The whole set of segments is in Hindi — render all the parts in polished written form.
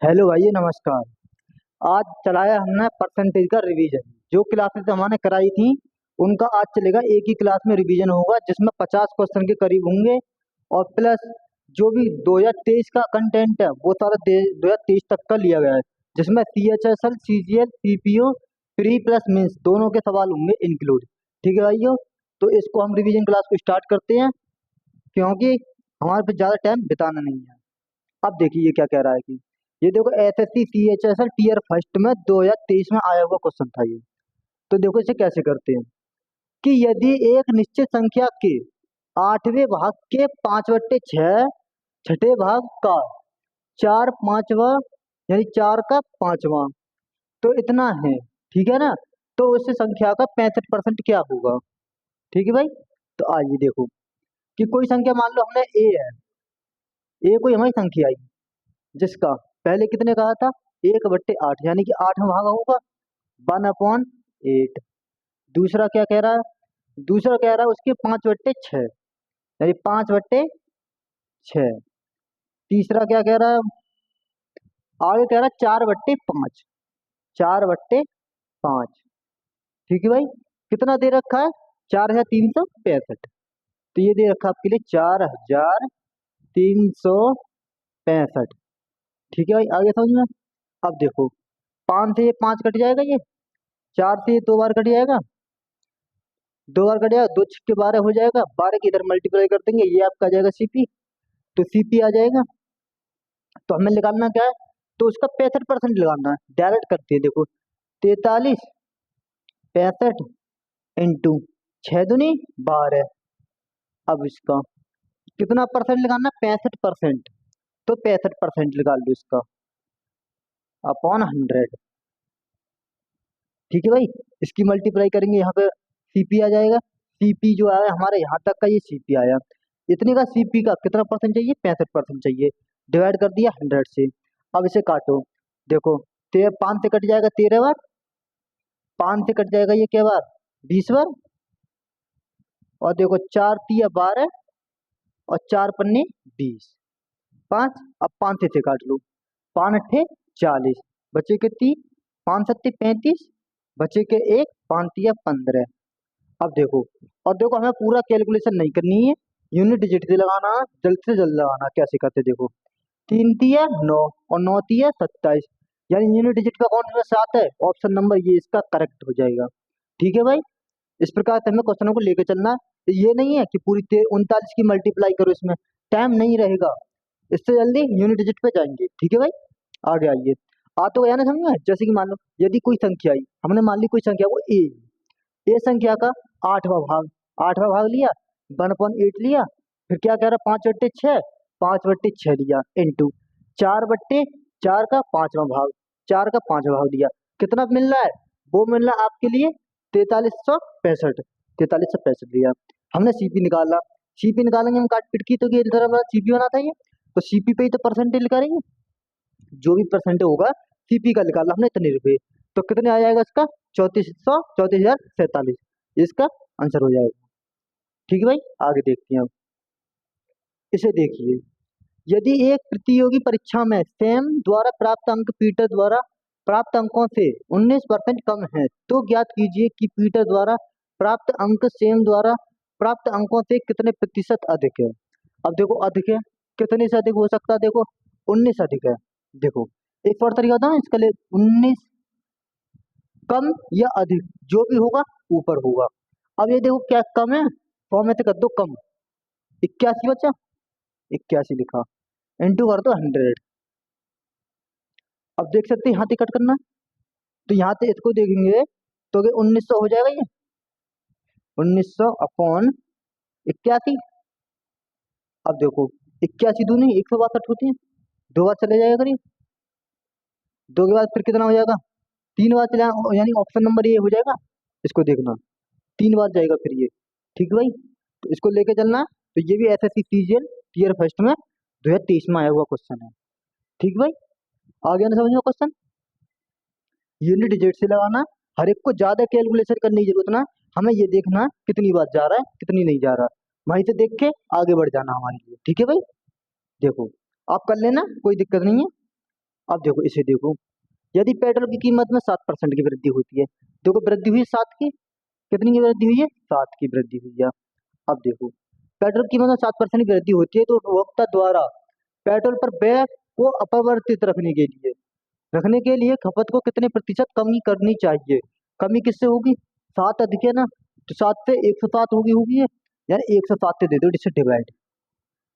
हेलो भाई नमस्कार। आज चलाया हमने परसेंटेज का रिवीजन। जो क्लासेस हमने कराई थी उनका आज चलेगा। एक ही क्लास में रिवीजन होगा जिसमें 50 क्वेश्चन के करीब होंगे। और प्लस जो भी 2023 का कंटेंट है वो सारा 2023 तक का लिया गया है, जिसमें CHSL CGL CPO pre plus means दोनों के सवाल होंगे इंक्लूड। ठीक है भाइयों, तो इसको हम रिवीजन क्लास को स्टार्ट करते हैं, क्योंकि हमारे पे ज़्यादा टाइम बिताना नहीं है। अब देखिए ये क्या कह रहा है कि ये देखो SSC CHSL टीयर फर्स्ट में 2023 में आया हुआ क्वेश्चन था ये। तो देखो इसे कैसे करते हैं कि यदि एक निश्चित संख्या के आठवें भाग के 5/6 छठे भाग का 4/5 यानी 4 का 5वां तो इतना है। ठीक है ना। तो उस संख्या का 65% क्या होगा। ठीक है भाई। तो आइए देखो कि कोई संख्या मान लो हमने ए है। ए कोई हमारी संख्या आई जिसका पहले कितने कहा था 1/8 यानी कि 8वां भाग होगा 1/8। दूसरा क्या कह रहा है, दूसरा कह रहा है उसके 5/6 यानी 5/6। तीसरा क्या कह रहा है, आगे कह रहा है 4/5 4/5। ठीक है भाई। कितना दे रखा है 4365। तो ये दे रखा है आपके लिए 4365। ठीक है भाई, आगे समझ में। अब देखो 5 से ये 5 कट जाएगा, ये 4 से ये 2 बार कट जाएगा, 2 बार कट जाएगा, 2 × 6 = 12 हो जाएगा। 12 की इधर मल्टीप्लाई कर देंगे, ये आपका आ जाएगा CP। तो CP आ जाएगा। तो हमें निकालना क्या है, तो उसका 65% लगाना है। डायरेक्ट करते हैं देखो, 43 65 इंटू 6 दूनी 12। अब इसका कितना परसेंट लगाना है 65%। तो 65% निकाल लो इसका अपॉन 100। ठीक है भाई। इसकी मल्टीप्लाई करेंगे, यहाँ पे CP आ जाएगा। CP जो आया हमारे यहाँ तक का ये CP आया। इतने का CP का कितना परसेंट चाहिए 65% चाहिए। डिवाइड कर दिया 100 से। अब इसे काटो। देखो 5 से कट जाएगा 13 बार, 5 से कट जाएगा ये क्या बार 20 बार। और देखो 4 × 3 = 12 और 4 × 5 = 20। 5 अब 5 से काट लो, 5 × 8 = 40, बचे के 3, 5 × 7 = 35, बचे के 1, 5 × 3 = 15। अब देखो, और देखो हमें पूरा कैलकुलेशन नहीं करनी है, यूनिट डिजिट से लगाना है, जल्द से जल्द लगाना। कैसे करते देखो, 3 × 3 = 9 और 9 × 3 = 27, यानी यूनिट डिजिट का कौन सा 7 है, ऑप्शन नंबर ये इसका करेक्ट हो जाएगा। ठीक है भाई। इस प्रकार से हमें क्वेश्चनों को लेकर चलना है। ये नहीं है कि पूरी 39 की मल्टीप्लाई करो, इसमें टाइम नहीं रहेगा। इससे जल्दी यूनिट डिजिट पे जाएंगे। ठीक है भाई, आगे आइए। आ तो गया ना समझ में। जैसे कि मान लो यदि कोई संख्या आई, हमने मान ली कोई संख्या को ए संख्या का 8वां भाग लिया, 1/8 लिया। फिर क्या कह रहा 5/6, 5/6 लिया इंटू 4/4 का 5वां भाग, 4 का 5वां भाग दिया। कितना मिल रहा है, वो मिल रहा है आपके लिए 4365। 4365 लिया, हमने CP निकाला। CP निकालेंगे हम काट पीट की, तो ये इधर हमारा CP बनाता है ये। तो CP पे ही तो परसेंटेज करेंगे, जो भी परसेंटेज होगा CP का निकाला हमने इतने रुपए। तो कितने आ जाएगा इसका 3447। इसका आंसर हो जाएगा। ठीक है भाई, आगे देखते हैं अब। इसे देखिए, यदि एक प्रतियोगी परीक्षा में सेम द्वारा प्राप्त अंक पीटर द्वारा प्राप्त अंकों से 19% कम है, तो ज्ञात कीजिए कि पीटर द्वारा प्राप्त अंक सेम द्वारा प्राप्त अंकों से कितने प्रतिशत अधिक है। अब देखो अधिक है, कितने से अधिक हो सकता है, देखो 19 अधिक है। देखो एक और तरीका होता है इसका लिए, 19 कम या अधिक जो भी होगा ऊपर होगा। अब ये देखो क्या कम है, 100 में से कर दो कम, 81 बचा, 81 लिखा, इंटू कर दो 100। अब देख सकते हैं यहाँ से कट करना, तो यहाँ से इसको देखेंगे तो 1900 हो जाएगा ये, 1900 अपॉन 81। अब देखो 81 दूनी 162 होती है, 2 बार चले जाएगा करीब, 2 के बाद फिर कितना हो जाएगा 3 बार चले, यानी ऑप्शन नंबर ये हो जाएगा। इसको देखना 3 बार जाएगा फिर ये। ठीक है भाई, तो इसको लेके चलना। तो ये भी SSC CGL टीयर फर्स्ट में 2023 में आया हुआ क्वेश्चन है। ठीक है भाई, आ गया ना समझ में क्वेश्चन। यूनिट डिजिट से लगाना, हर एक को ज्यादा कैलकुलेशन करने की जरूरत ना, हमें ये देखना कितनी बार जा रहा है कितनी नहीं जा रहा, वहीं से देख के आगे बढ़ जाना हमारे लिए। ठीक है भाई, देखो आप कर लेना, कोई दिक्कत नहीं है। अब देखो इसे देखो, यदि पेट्रोल की कीमत में 7% की वृद्धि होती है, देखो वृद्धि हुई 7 की, कितनी की वृद्धि हुई है? 7 की वृद्धि हुई है। अब देखो पेट्रोल की कीमत में 7% की वृद्धि होती है तो उपभोक्ता द्वारा पेट्रोल पर व्यय को अपरिवर्तित रखने के लिए खपत को कितने प्रतिशत कमी करनी चाहिए? कमी किससे होगी? 7 अधिक है ना, तो 7 से 107 होगी है, यानी 107 से दे दो, इससे डिवाइड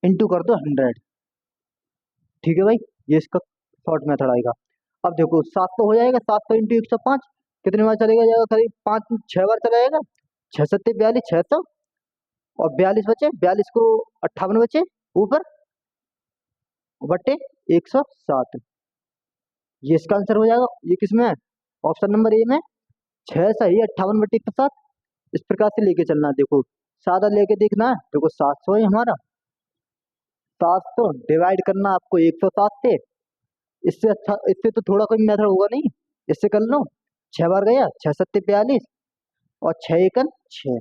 इंटू कर दो 100। ठीक है भाई, ये इसका शॉर्ट मेथड आएगा। अब देखो 700 हो जाएगा, 700 इंटू 105 कितने बार चलेगा जाएगा? करीब 5 6 बार चला जाएगा। 6 7 42, 600, और 42 बचे, 42 को 58 बचे ऊपर बट्टे 107, ये इसका आंसर हो जाएगा। ये किसमें है? ऑप्शन नंबर ए में। 6 सही, 58 बट्टे 107। इस प्रकार से लेके चलना है। देखो सादा लेके देखना है, देखो 700 है हमारा, 700 डिवाइड करना आपको 107 से। इससे अच्छा, इससे तो थोड़ा कोई मेथड होगा नहीं, इससे कर लो। 6 बार गया, 6 7 42, और 6 1 6।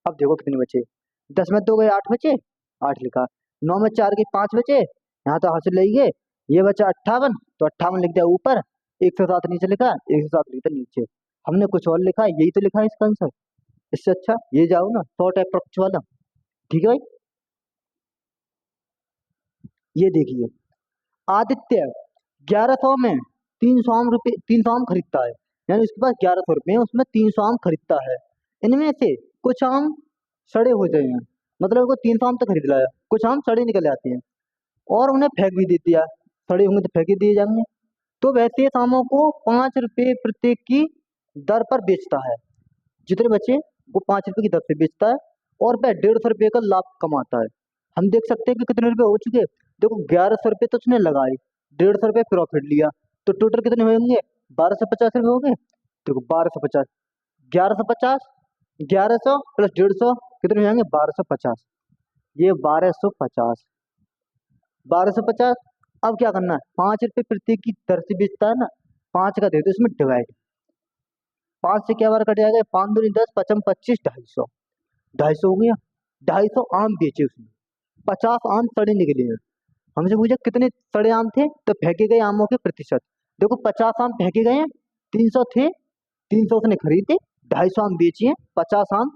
अब देखो कितने बचे, 10 में 2 गए, 8 बचे, 8 लिखा। 9 में 4 गए, 5 बचे, यहाँ तो हासिल ले गए। ये बचा 58, तो 58 लिख दिया ऊपर, 107 नीचे लिखा, 107 लिखा नीचे। हमने कुछ और लिखा है, यही तो लिखा है इसका आंसर। इससे अच्छा ये जाओ ना, शॉर्ट अप्रोच वाला। ठीक है भाई, ये देखिए, आदित्य 1100 में 300 आम खरीदता है, यानी उसके पास 1100 रुपये है, उसमें 300 आम खरीदता है। इनमें से कुछ आम सड़े हो गए हैं, मतलब वो 300 आम तो खरीद लाया, कुछ आम सड़े निकल आते हैं और उन्हें फेंक भी दे दिया। सड़े होंगे तो फेंक ही दिए जाएंगे। तो वह शेष आमों को 5 रुपये प्रत्येक की दर पर बेचता है। जितने बचे वो 5 रुपये की दर से बेचता है, और वह 150 रुपये का लाभ कमाता है। हम देख सकते हैं कि कितने रुपए हो चुके। देखो 1100 रुपये तो उसने लगाए, 150 रुपये प्रॉफिट लिया, तो टोटल कितने होंगे? 1250 रुपये हो गए। देखो 1250, 1150, 1100 प्लस 150 कितने हो जाएंगे? 1250। ये 1250, 1250। अब क्या करना है? 5 रुपये प्रत्येक की दर से बेचता है ना, 5 का दे दो इसमें डिवाइड। 5 से क्या बार कट जाएगा? 5 दूनी 10, 5 25, 250, 250 हो गया। 250 आम बेचे उसने, 50 आम सड़े निकले हैं। हमसे पूछा कितने सड़े आम थे, तो फेंके गए आमों के प्रतिशत। देखो 50 आम फेंके गए हैं, 300 थे, 300 उसने खरीदे, 250 आम बेचे हैं, 50 आम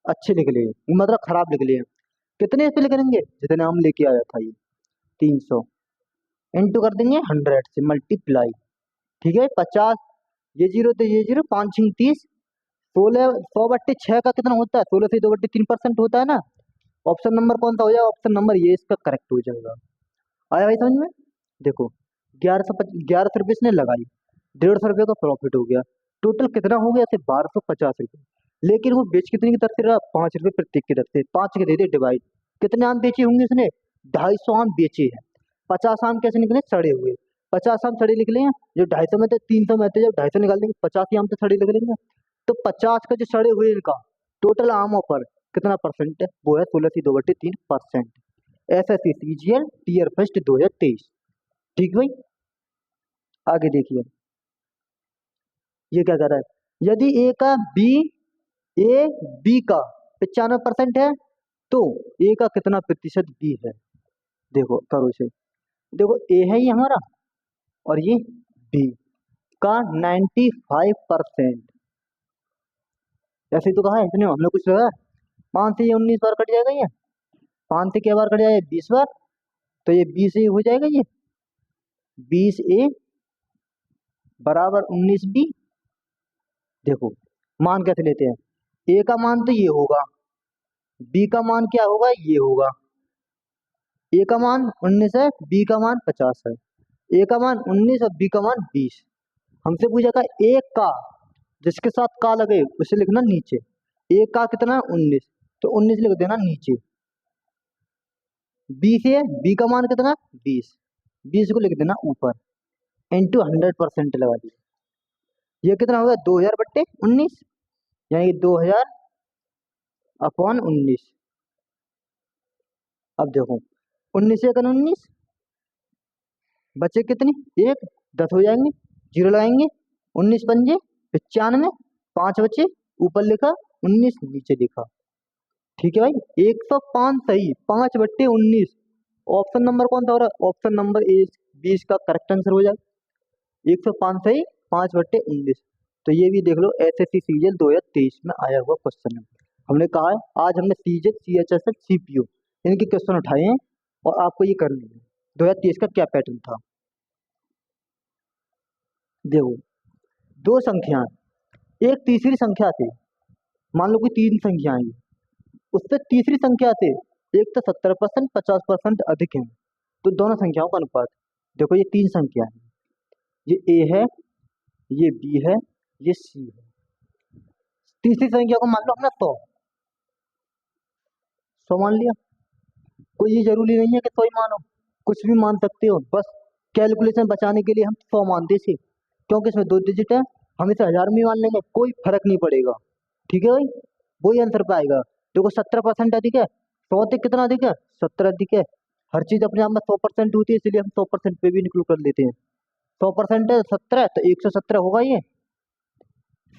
अच्छे निकले हैं, मतलब खराब निकले हैं। कितने पे निकलेंगे? जितने आम लेके आया था ये, 300 इंटू कर देंगे 100 से मल्टीप्लाई। ठीक है, 50, ये जीरो तो ये जीरो, 5 6 30, 16, 100/6 का कितना होता है? 16 से 2/3% होता है ना। ऑप्शन नंबर कौन सा हो जाएगा? ऑप्शन नंबर ये इसका करेक्ट हो जाएगा। आया भाई समझ में? देखो 1100 रुपये इसने लगाई, 150 रुपये का प्रॉफिट हो गया, टोटल कितना हो गया? 1250 रुपये। लेकिन वो बेच कितने की दर से रहा? 5 रुपये प्रत्येक की दर से। 5 के दे दे डिवाइड। कितने आम बेचे होंगे इसने? 250 आम बेचे हैं। 50 आम कैसे निकले? सड़े हुए। 50 आम सड़े निकले हैं, जो 250 में थे, 300 में थे, जब 250 निकाल देंगे 50 ही आम तो सड़े निकलेंगे। तो 50 का जो सड़े हुए इनका टोटल आमों पर कितना परसेंट है? वो है 16 से 2/3%। SSC CGL tier first 2023। ठीक भाई, आगे देखिए, ये क्या कर रहा है? यदि ए बी का 95% है, तो ए का कितना प्रतिशत बी है? देखो करो इसे, देखो ए है ये हमारा, और ये बी का 95%। ऐसे ही तो कहा है इसने, हमने कुछ लगा। 5 से ये 19 बार कट जाएगा ये, 5 से क्या बार कट जाएगा? 20 बार, तो ये 20 ए हो जाएगा। ये 20 ए बराबर 19 बी। देखो मान कैसे लेते हैं? ए का मान तो ये होगा, बी का मान क्या होगा? ये होगा। ए का मान 19 है, बी का मान 50 है। ए का मान 19 और बी का मान 20। हमसे पूछा था एक का, जिसके साथ का लगे उसे लिखना नीचे। एक का कितना? 19, तो 19 लिख देना नीचे। बी से बी का मान कितना? 20, 20 को लिख देना ऊपर, इंटू 100% लगा दिया। ये कितना होगा? 2000/19, यानी 2000/19। अब देखो 19 से 19 बचे कितनी? एक, 10 हो जाएंगे, जीरो लगाएंगे, 19 पंजे 95, 5 बचे, ऊपर लिखा 19 नीचे लिखा। ठीक है भाई, 105 सही, 5/19। ऑप्शन नंबर कौन सा हो रहा है? ऑप्शन नंबर ए 20 का करेक्ट आंसर हो जाएगा। 105 सही 5/19। तो ये भी देख लो एसएससी सीजीएल 2023 में आया हुआ क्वेश्चन है। हमने कहा है आज हमने सीजीएल सीएचएसएल सीपीओ इनके क्वेश्चन उठाए हैं और आपको ये करनी है 2023 का क्या पैटर्न था। देखो दो संख्या, एक तीसरी संख्या से, मान लो कोई तीन संख्या है, उससे तीसरी संख्या से एक तो 70% 50% अधिक है, तो दोनों संख्याओं का अनुपात। देखो ये तीन संख्या है, ये ए है, ये बी है, ये सी है। तीसरी संख्या को मान लो हमने 100 मान लिया। कोई ये जरूरी नहीं है कि 100 ही मानो, कुछ भी मान सकते हो, बस कैलकुलेशन बचाने के लिए हम 100 मानते थे, क्योंकि इसमें 2 डिजिट है, हम इसे 1000 में मान लेंगे, कोई फर्क नहीं पड़ेगा। ठीक है भाई, वही आंसर पाएगा। देखो 17% अधिक है, 100 से कितना अधिक है, 17 अधिक है। हर चीज अपने आप में 100% होती है, इसलिए हम 100% पे भी इंक्लूड कर लेते हैं। 100% है 17, तो 117 होगा ये।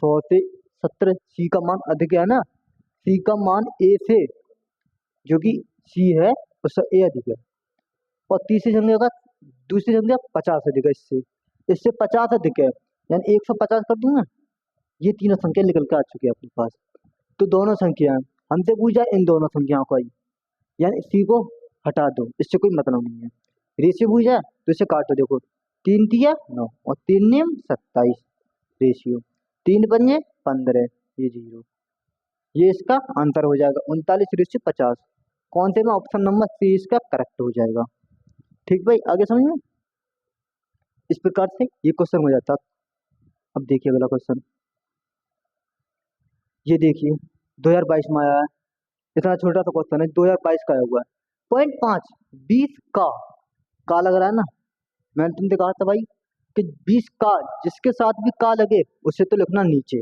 100 से 17, सी का मान अधिक है ना, सी का मान ए से, जो कि सी है उससे ए अधिक है। और तीसरी संख्या का, दूसरी संख्या 50 अधिक है, इससे इससे 50 अधिक है, यानी 150 कर दूंगा। ये तीनों संख्या निकल के आ चुकी है अपने पास। तो दोनों संख्या हमसे पूछा इन दोनों संख्याओं का ही, यानी सी को हटा दो, इससे कोई मतलब नहीं है। रेशियो पूछा तो इसे काटो। देखो 3 तिया 9 और 3 नियम 27, रेशियो 3 पंजे 15, ये 0। ये इसका आंसर हो जाएगा 39/50। कौन से में ऑप्शन नंबर सी इसका करेक्ट हो जाएगा। ठीक भाई, आगे समझ में। इस प्रकार से ये क्वेश्चन हो जाता। अब देखिए अगला क्वेश्चन, ये देखिए 2022 में आया है, इतना छोटा सा क्वेश्चन है, 2022 का आया हुआ है। 0.5 20 का लग रहा है ना, मैंने तुमसे कहा था भाई कि 20 का जिसके साथ भी का लगे उसे तो लिखना नीचे।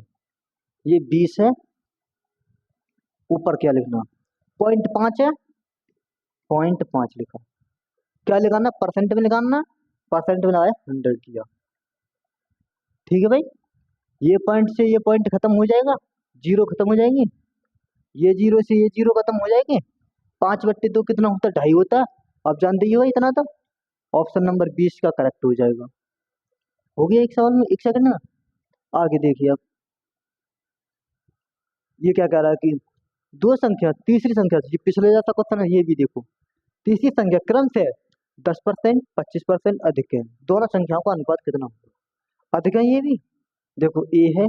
ये 20 है, ऊपर क्या लिखना, 0.5 है, 0.5 लिखा। क्या लिखाना, परसेंट में लिखाना, परसेंट में लगाया 100 किया। ठीक है भाई, ये पॉइंट से ये पॉइंट खत्म हो जाएगा, जीरो खत्म हो जाएंगे, ये जीरो से ये जीरो खत्म हो जाएंगे। 5/2 कितना होता है, 2.5 होता है। आप जानते ही हो इतना तो। ऑप्शन नंबर 20 का करेक्ट हो जाएगा। हो गया एक सवाल में 1 सेकंड में। आगे देखिए अब, ये क्या कह रहा है कि दो संख्या तीसरी संख्या से, ये पिछले जैसा क्वेश्चन है, ये भी देखो तीसरी संख्या क्रम से 10% 25% अधिक है, दोनों संख्याओं का अनुपात कितना होगा। अधिक है ये भी, देखो ए है,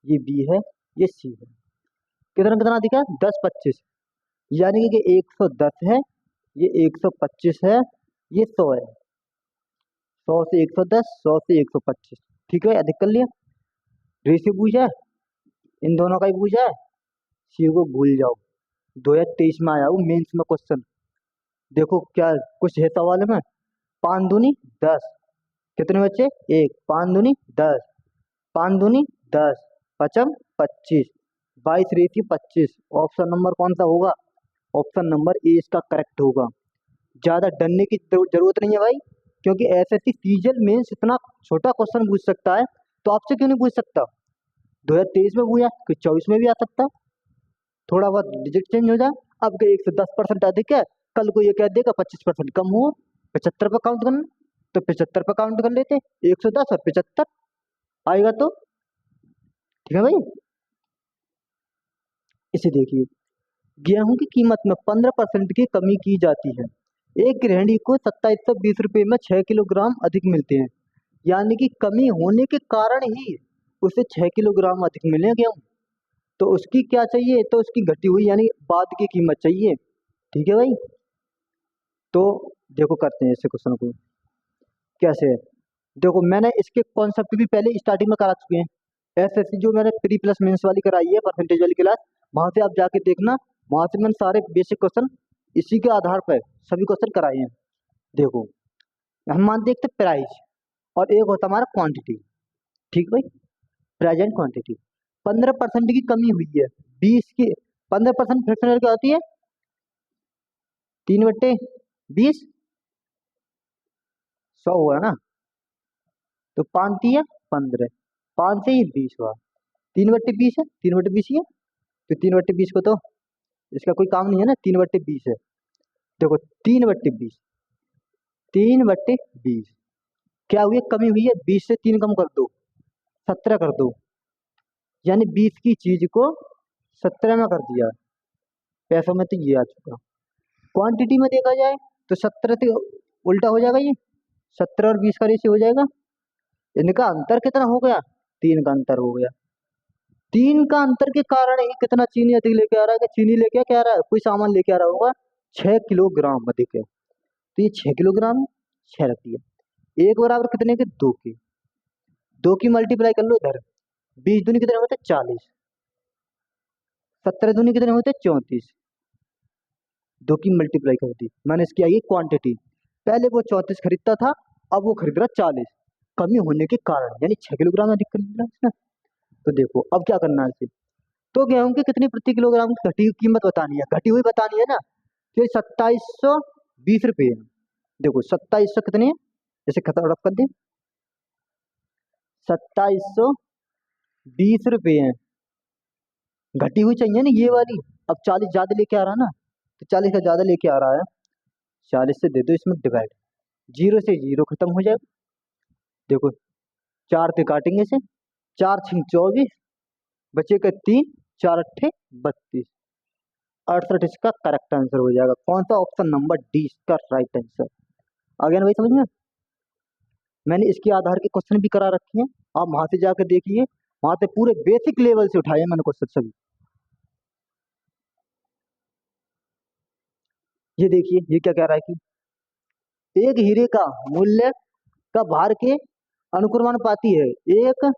ये बी है, ये सी है। कितना कितना अधिक है, 10-25, यानी कि 110 है, ये 125 है, ये 100 है। 100 से 110, 100 से 125। ठीक है, अधिक कर लिया। रेशियो पूछा है, इन दोनों का ही पूछा है, सी को भूल जाओ। 2023 में आया वो मेंस में क्वेश्चन। देखो क्या कुछ है सवाल में, 5 दूनी 10, कितने बच्चे, 1, 5 दूनी 10, 5 दूनी 10, पचम 25, 22 रेशियो 25। ऑप्शन नंबर कौन सा होगा, ऑप्शन नंबर ए इसका करेक्ट होगा। ज्यादा डरने की जरूरत नहीं है भाई, क्योंकि एसएससी सीजीएल मेंस इतना छोटा क्वेश्चन पूछ सकता है, तो आपसे क्यों नहीं पूछ सकता। 2023 में पूछा, कि 24 में भी आ सकता, थोड़ा बहुत डिजिट चेंज हो जाए। अब 110% अधिक है, कल को ये कह देगा 25% कम हो, 75 पे काउंट करना, तो 75 पे काउंट कर लेते, 110 और 75 आएगा तो। ठीक है भाई, इसे देखिए, गेहूं की कीमत में 15% की कमी की जाती है, एक गृहिणी को 2720 रुपये में 6 किलोग्राम अधिक मिलते हैं, यानी कि कमी होने के कारण ही उसे 6 किलोग्राम अधिक मिले गेहूं। तो उसकी क्या चाहिए, तो उसकी घटी हुई यानी बाद की कीमत चाहिए। ठीक है भाई, तो देखो करते हैं इस क्वेश्चन को कैसे है। देखो मैंने इसके कॉन्सेप्ट भी पहले स्टार्टिंग में करा चुके हैं, एसएससी जो मैंने प्री प्लस मेंस वाली कराई है, परसेंटेज वाली क्लास, वहां से आप जाके देखना, वहां से मैंने सारे बेसिक क्वेश्चन इसी के आधार पर सभी क्वेश्चन कराए हैं। देखो हम मानते हैं एक तो प्राइस और एक होता हमारा क्वांटिटी। ठीक भाई, प्रेजेंट क्वांटिटी। 15% की कमी हुई है, 20 की 15% फ्रैक्शनल क्या होती है, 3/20, 100 हुआ ना, तो 5 है 15, 5 से ही 20 हुआ, 3/20 है, 3/20 ही है, तो 3/20 को तो इसका कोई काम नहीं है ना, 3/20 है। देखो 3/20, 3/20 क्या हुई है, कमी हुई है। 20 से 3 कम कर दो, 17 कर दो, यानी 20 की चीज को 17 में कर दिया। पैसों में तो ये आ चुका। क्वांटिटी में देखा जाए तो 17 से उल्टा हो जाएगा, ये 17 और 20 का रेशियो हो जाएगा। इनका अंतर कितना हो गया, 3 का अंतर हो गया। 3 का अंतर के कारण ही कितना चीनी अधिक लेके आ रहा है, कि चीनी लेके क्या आ रहा है, कोई सामान लेके आ रहा होगा 6 किलोग्राम अधिक है, तो ये 6 किलोग्राम 6 रख दिया। एक बराबर कितने के, 2 के। 2 की मल्टीप्लाई कर लो इधर, 20 दूनी कितने होते 40, 17 दूनी कितने होते 34। 2 की मल्टीप्लाई कर दी, मैंने इसकी आई क्वांटिटी। पहले वो 34 खरीदता था, अब वो खरीद रहा 40, कमी होने के कारण, यानी 6 किलोग्राम अधिक खरीद रहा है इसने। तो देखो अब क्या करना है इसे, तो गेहूं की कितनी प्रति किलोग्राम की घटी हुई कीमत बतानी है, घटी हुई बतानी है ना, तो ये 2720 रुपये है। देखो 2700 कितने है, जैसे खतर रख कर दे, 2720 रुपये है। घटी हुई चाहिए ना ये वाली। अब 40 ज्यादा लेके आ रहा है ना, तो 40 का ज्यादा लेके आ रहा है, 40 से दे दो इसमें डिवाइड, 0 से 0 खत्म हो जाएगा। देखो 4 से काटेंगे इसे, 4×6 = 24, बचे का 3, 4×8 = 32, 68 इसका करेक्ट आंसर हो जाएगा। कौन सा, ऑप्शन नंबर डी इसका राइट आंसर। आ गया ना भाई समझ में। मैंने इसके आधार के क्वेश्चन भी करा रखे हैं, आप वहां से जाकर देखिए, वहां से पूरे बेसिक लेवल से उठाए हैं मैंने क्वेश्चन सभी। ये देखिए ये क्या कह रहा है कि एक हीरे का मूल्य का भार के अनुक्रमानुपाती है। एक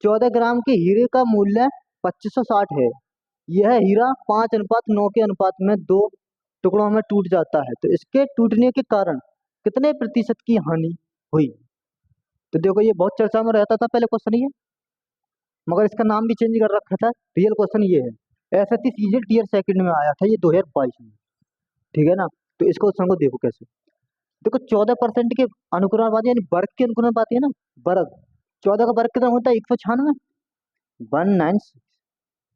14 ग्राम के हीरे का मूल्य 2560 है। यह हीरा 5:9 के अनुपात में दो टुकड़ों में टूट जाता है, तो इसके टूटने के कारण कितने प्रतिशत की हानि हुई। तो देखो ये बहुत चर्चा में रहता था पहले क्वेश्चन ये, मगर इसका नाम भी चेंज कर रखा था। रियल क्वेश्चन ये है, ऐसा सीजन टीयर सेकंड में आया था ये 2022 में, ठीक है ना। तो इसको क्वेश्चन को देखो कैसे, देखो 14% के अनुक्रमानुपाती, यानी वर्ग के अनुक्रमानुपाती है ना, वर्ग 14 का वर्ग कितना होता है, 196, 196,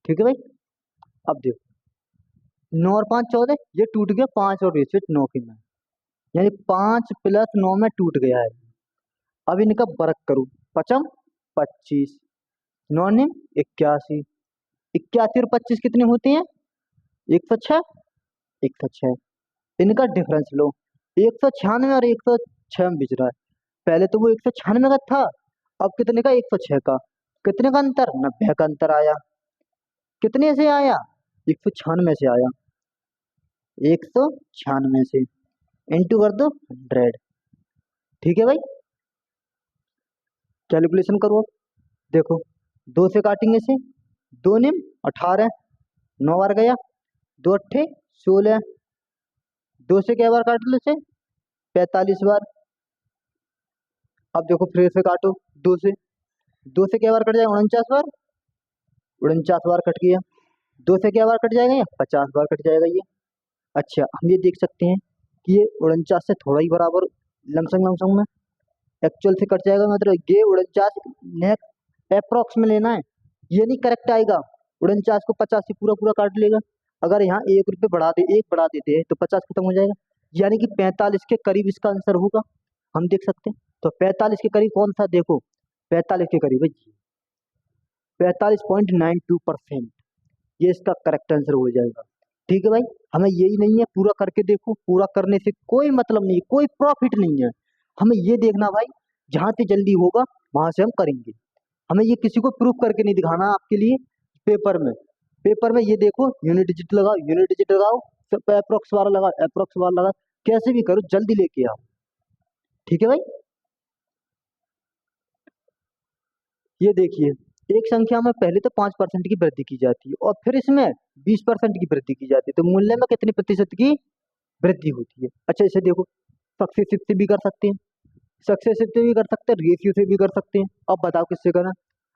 ठीक है भाई। अब देखो 9 और 5 14, ये टूट गया 5 और रेशियो 9 के में, यानी 5 + 9 में टूट गया है। अब इनका वर्ग करूँ, 5 25, 9 81, 81 और 25 कितने होते हैं, 106, 106। इनका डिफरेंस लो, 196 और 106 में बिच रहा है। पहले तो वो 196 का था, अब कितने का, 106 का। कितने का अंतर, 90 का अंतर आया। कितने से आया, 196 से आया, 196 से इंटू कर दो 100, ठीक है भाई। कैलकुलेशन करो अब। देखो 2 से काटेंगे इसे, 2 निम 18, 9 बार गया, 2 अट्ठे 16, 2 से क्या बार काट लो इसे, 45 बार। अब देखो फिर से काटो, 2 से, 2 से क्या बार कट जाएगा, 49 बार, 49 बार कट गया। 2 से क्या बार कट जाएगा, ये 50 बार कट जाएगा ये। अच्छा हम ये देख सकते हैं कि ये 49 से थोड़ा ही बराबर लमसम लमसम में एक्चुअल से कट जाएगा, मतलब ये 49 नेक्स्ट अप्रोक्स में लेना है, ये नहीं करेक्ट आएगा। 49 को 50 से पूरा पूरा काट लेगा। अगर यहाँ 1 रुपये बढ़ा दे, 1 बढ़ा देते हैं तो 50 खत्म हो जाएगा, यानी कि 45 के करीब इसका आंसर होगा, हम देख सकते हैं। तो 45 के करीब कौन सा, देखो 45 के करीब है, 45.92%, ये इसका करेक्ट आंसर हो जाएगा, ठीक है भाई। हमें यही नहीं है, पूरा करके देखो, पूरा करने से कोई मतलब नहीं, कोई प्रॉफिट नहीं है। हमें ये देखना भाई, जहां से जल्दी होगा वहां से हम करेंगे। हमें ये किसी को प्रूफ करके नहीं दिखाना आपके लिए पेपर में। पेपर में ये देखो, यूनिट डिजिट लगाओ, यूनिट डिजिट लगाओ, अप्रोक्स वाला लगा, अप्रोक्स वाला लगा, कैसे भी करो जल्दी लेके आओ, ठीक है भाई। ये देखिए, एक संख्या में पहले तो 5% की वृद्धि की जाती है और फिर इसमें 20% की वृद्धि की जाती है, तो मूल्य में कितने प्रतिशत की वृद्धि होती है। अच्छा इसे देखो, सक्सेसिव से भी कर सकते हैं, सक्सेसिव से भी कर सकते हैं, रेशियो से भी कर सकते हैं। अब बताओ किससे करना,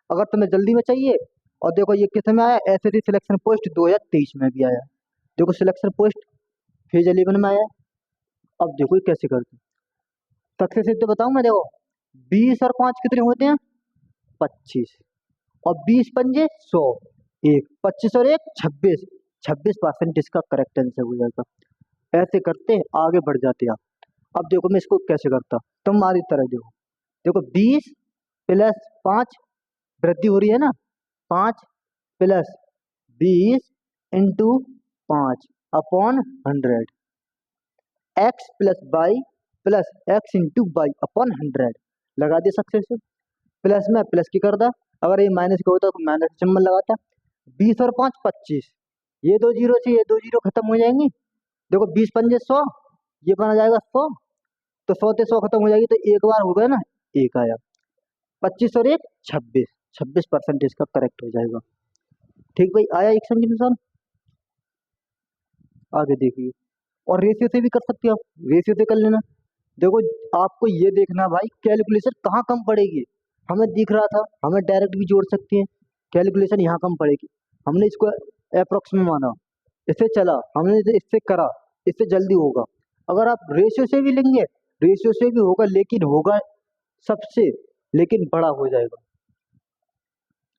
अगर तुम्हें जल्दी में चाहिए। और देखो ये किस में आया, एसएससी सिलेक्शन पोस्ट 2023 में भी आया। देखो सिलेक्शन पोस्ट फेज 11 में आया। अब देखो ये कैसे करते हैं, सक्सेसिव तो बताऊं मैं, देखो 20 और 5 कितने होते हैं, 25, और 20×5 = 100, एक 25 और एक 26, 26% इसका करेक्ट आंसर हो जाएगा। ऐसे करते हैं, आगे बढ़ जाते हैं आप। अब देखो मैं इसको कैसे करता, तुम्हारी तरह देखो। देखो 20 + 5 वृद्धि हो रही है ना, 5 + 20 × 5 upon 100, x + y + x × y/100 लगा दिया सक्सेस से। प्लस में प्लस की कर दा, अगर ये माइनस का होता तो माइनस सिंबल लगाता। 20 और 5 25, ये दो जीरो से ये दो जीरो खत्म हो जाएंगे। देखो 20 × 5 = 100, ये बना जाएगा 100, तो 100 से 100 खत्म हो जाएगी, तो एक बार हो गया ना, एक आया। 25 और 1 26, 26% इसका करेक्ट हो जाएगा। ठीक भाई, आया एक संख्या निशान। आगे देखिए, और रेशियो से भी कर सकते हो आप, रेशियो से कर लेना। देखो आपको ये देखना भाई कैलकुलेशन कहाँ कम पड़ेगी। हमें दिख रहा था, हमें डायरेक्ट भी जोड़ सकते हैं, कैलकुलेशन यहाँ कम पड़ेगी। हमने इसको अप्रोक्स में माना, इससे चला, हमने इससे करा, इससे जल्दी होगा। अगर आप रेशियो से भी लेंगे, रेशियो से भी होगा, लेकिन होगा सबसे, लेकिन बड़ा हो जाएगा।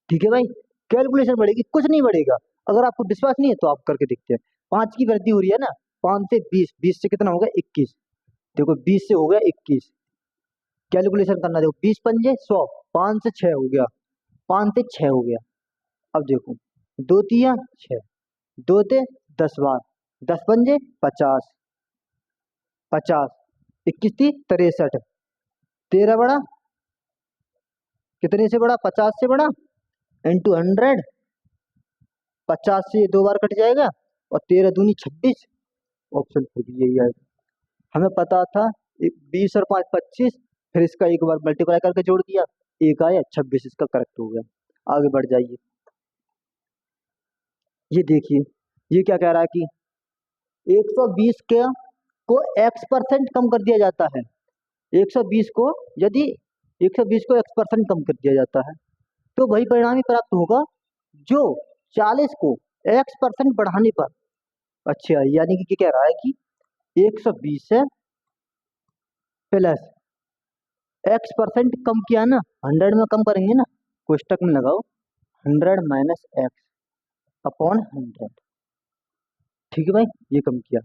ठीक है भाई, कैलकुलेशन बढ़ेगी, कुछ नहीं बढ़ेगा। अगर आपको विश्वास नहीं है तो आप करके देखते हैं। 5 की वृद्धि हो रही है ना, 5 से 20, 20 से कितना होगा 21। देखो 20 से हो गया 21, कैलकुलेशन करना। देखो 20 × 5 = 100, 5 से 6 हो गया, 5 से 6 हो गया। अब देखो 2 तिया 6, 2 ते 10 बार, 10 पंजे 50, 50, 21 × 3 = 63, 13 बड़ा, कितने से बड़ा, 50 से बड़ा, इंटू 100, 50 से 2 बार कट जाएगा, और 13 दूनी 26, ऑप्शन खुद यही आएगा। हमें पता था 20 और 5 25, फिर इसका एक बार मल्टीप्लाई करके जोड़ दिया, एक आया 26, इसका करेक्ट हो गया। आगे बढ़ जाइए, ये देखिए, ये क्या कह रहा है कि 120 के को x% कम कर दिया जाता है। 120 को, यदि 120 को x% कम कर दिया जाता है, तो वही परिणाम ही प्राप्त होगा जो 40 को x% बढ़ाने पर। अच्छा, यानी कि क्या कह रहा है कि 120 है प्लस x% कम किया ना, 100 में कम करेंगे ना, कोष्टक में लगाओ 100 - x/100। ठीक है भाई, ये कम किया,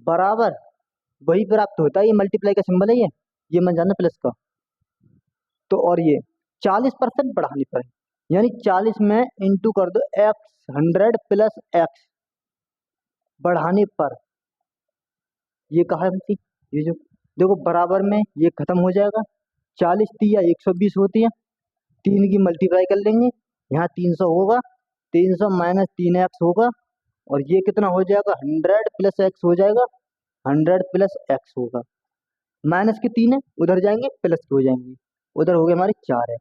बराबर वही प्राप्त होता है। ये मल्टीप्लाई का सिंबल है, ये मन जाना प्लस का। तो और ये 40% बढ़ाने पर, यानी 40 में इंटू कर दो x 100 + x बढ़ाने पर, ये कहा है, ये जो देखो बराबर में ये खत्म हो जाएगा। 40 तिया 120 होती है, 3 की मल्टीप्लाई कर लेंगे, यहाँ 300 होगा, 300 - 3x होगा, और ये कितना हो जाएगा 100 + x हो जाएगा, 100 + x होगा। माइनस के 3 है, उधर जाएंगे प्लस के हो जाएंगे, उधर हो गए हमारे 4x।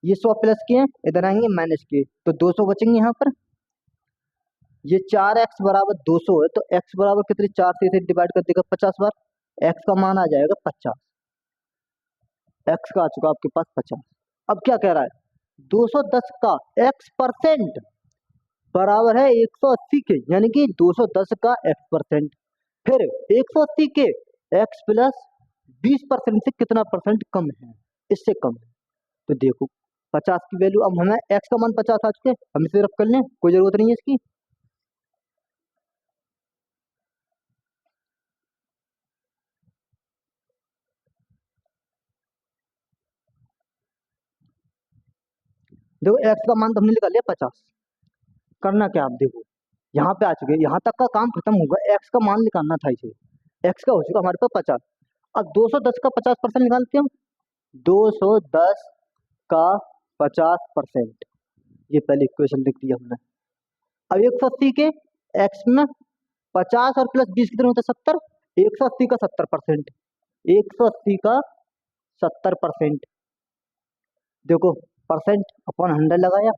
ये 100 प्लस के हैं, इधर आएंगे माइनस के, तो 200 बचेंगे यहाँ पर। ये 4x = 200 है, तो x बराबर कितने, 4 से इसे डिवाइड कर देगा 50 बार, x का मान आ जाएगा 50, x का आ चुका आपके पास 50। अब क्या कह रहा है, 210 का x% बराबर है 180 के, यानी कि 210 का x%, फिर 180 के x + 20% से कितना परसेंट कम है, इससे कम है। तो देखो 50 की वैल्यू, अब हमें x का मान 50 आ चुके, हम इसे रख कर लें, कोई जरूरत नहीं है इसकी। देखो x का मान तो हमने निकाल लिया 50, करना क्या, आप देखो यहाँ पे आ चुके, यहाँ तक का काम खत्म होगा, x का मान निकालना था इसे। x का हो चुका हमारे पास 50, अब 210 का 50% निकालते हैं हम। 210 का 50%, ये पहले इक्वेशन लिख दिया हमने। अब 180 के x में 50 और प्लस 20 कितने होते हैं, 70, 180 का 70%, 180 का 70%, देखो परसेंट अपॉन 100 लगाया,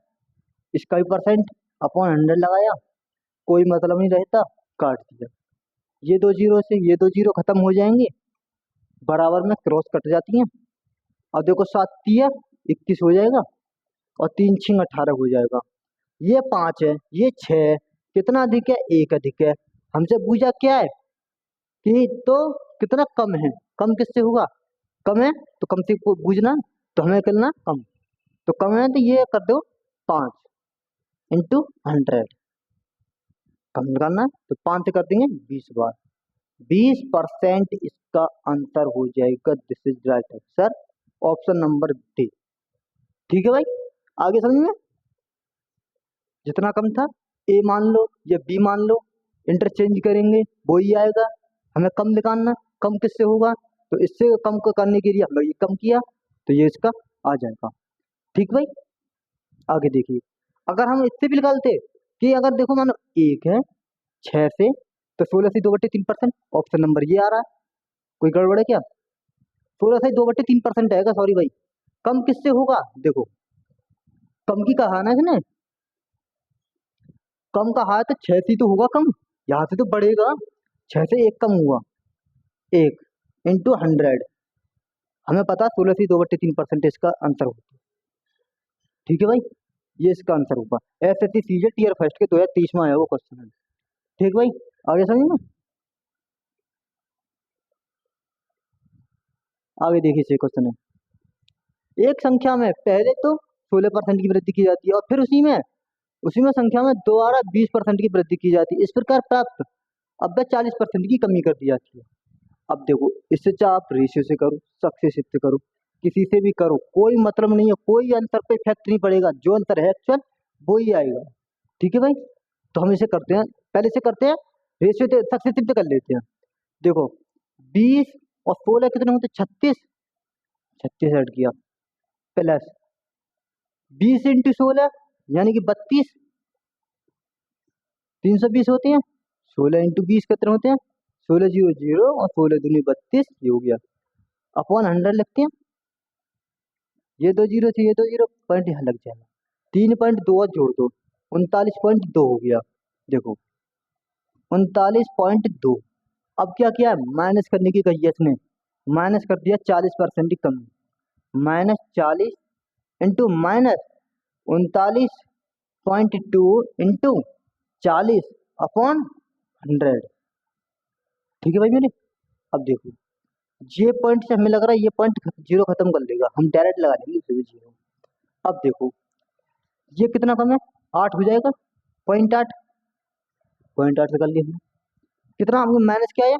इसका भी परसेंट अपॉन 100 लगाया, कोई मतलब नहीं रहता, काट दिया। ये दो जीरो से ये दो जीरो खत्म हो जाएंगे, बराबर में क्रॉस कट जाती हैं। अब देखो 7 तिया 21 हो जाएगा, और 3 6 18 हो जाएगा। ये 5 है, ये 6 है, कितना अधिक है, 1 अधिक है। हमसे पूछा क्या है कि तो कितना कम है, कम किससे होगा, कम है तो कम से पूछना, तो हमें करना कम, तो कम है तो ये कर दो 5 × 100, कम निकालना है तो 5 से कर देंगे 20 बार, 20% इसका आंसर हो जाएगा, this is right answer, option number D. ठीक है भाई, आगे समझ में, जितना कम था ए मान लो या बी मान लो, इंटरचेंज करेंगे वो ही आएगा। हमें कम निकालना, कम किससे होगा, तो इससे कम को करने के लिए हमने ये कम किया, तो ये इसका आ जाएगा। ठीक भाई, आगे देखिए, अगर हम इससे भी निकालते कि अगर देखो मानो एक है 6 से, तो 16 से 2/3%, ऑप्शन नंबर ये आ रहा है। कोई गड़बड़ है क्या? 16 से 2/3% आएगा, सॉरी भाई। कम किससे होगा, देखो कम की कहा ना इसने, कम कहा है तो 6 से तो होगा कम, यहाँ से तो बढ़ेगा। 6 से एक कम हुआ, एक इंटू 100, हमें पता 16 से 2/3% इसका आंसर होगा। ठीक है भाई, ये इसका आंसर होगा। एसएससी सीजीएल टीयर फर्स्ट के 2023 में आया वो क्वेश्चन है। ठीक भाई, आगे समझ में, आगे देखिए ये क्वेश्चन है, एक संख्या में पहले तो 16% की वृद्धि की जाती है और फिर उसी में संख्या में दोबारा 20% की वृद्धि की जाती है, इस प्रकार प्राप्त अब 40% की कमी कर दी जाती है। अब देखो, इससे चाहे आप रेशियो से करो, सक्सेसिव से करो, किसी से भी करो, कोई मतलब नहीं है, कोई आंसर पे इफेक्ट नहीं पड़ेगा, जो आंसर है एक्चुअल वो ही आएगा। ठीक है भाई, तो हम इसे करते हैं, पहले से करते हैं, रेशियो से सक्सेसिव से कर लेते हैं। देखो 20 और 16 कितने होते, 36, 36 ऐड किया, प्लस 20 इंटू 16 यानी कि 32, 320 होते हैं। 16 इंटू 20 कितने होते हैं, 16 जीरो जीरो और 16 दूनी 32, ये हो गया। अपॉन 100 लिखते हैं, ये 2 जीरो से ये 2 जीरो, पॉइंट यहाँ लग जाएगा, 3.2 और जोड़ दो, 39.2 हो गया। देखो 39.2, अब क्या किया, माइनस करने की कही है इसने, माइनस कर दिया 40% की कमी, -40 इंटू -39.2 इंटू 40 अपॉन 100। ठीक है भाई मेरे, अब देखो ये पॉइंट से हमें लग रहा है ये पॉइंट जीरो खत्म कर देगा, हम डायरेक्ट लगा लेंगे उसे भी जीरो। अब देखो ये कितना कम है, 8 हो जाएगा, 0.8, 0.8 से कर लिया हमने। कितना हमको माइनस क्या है,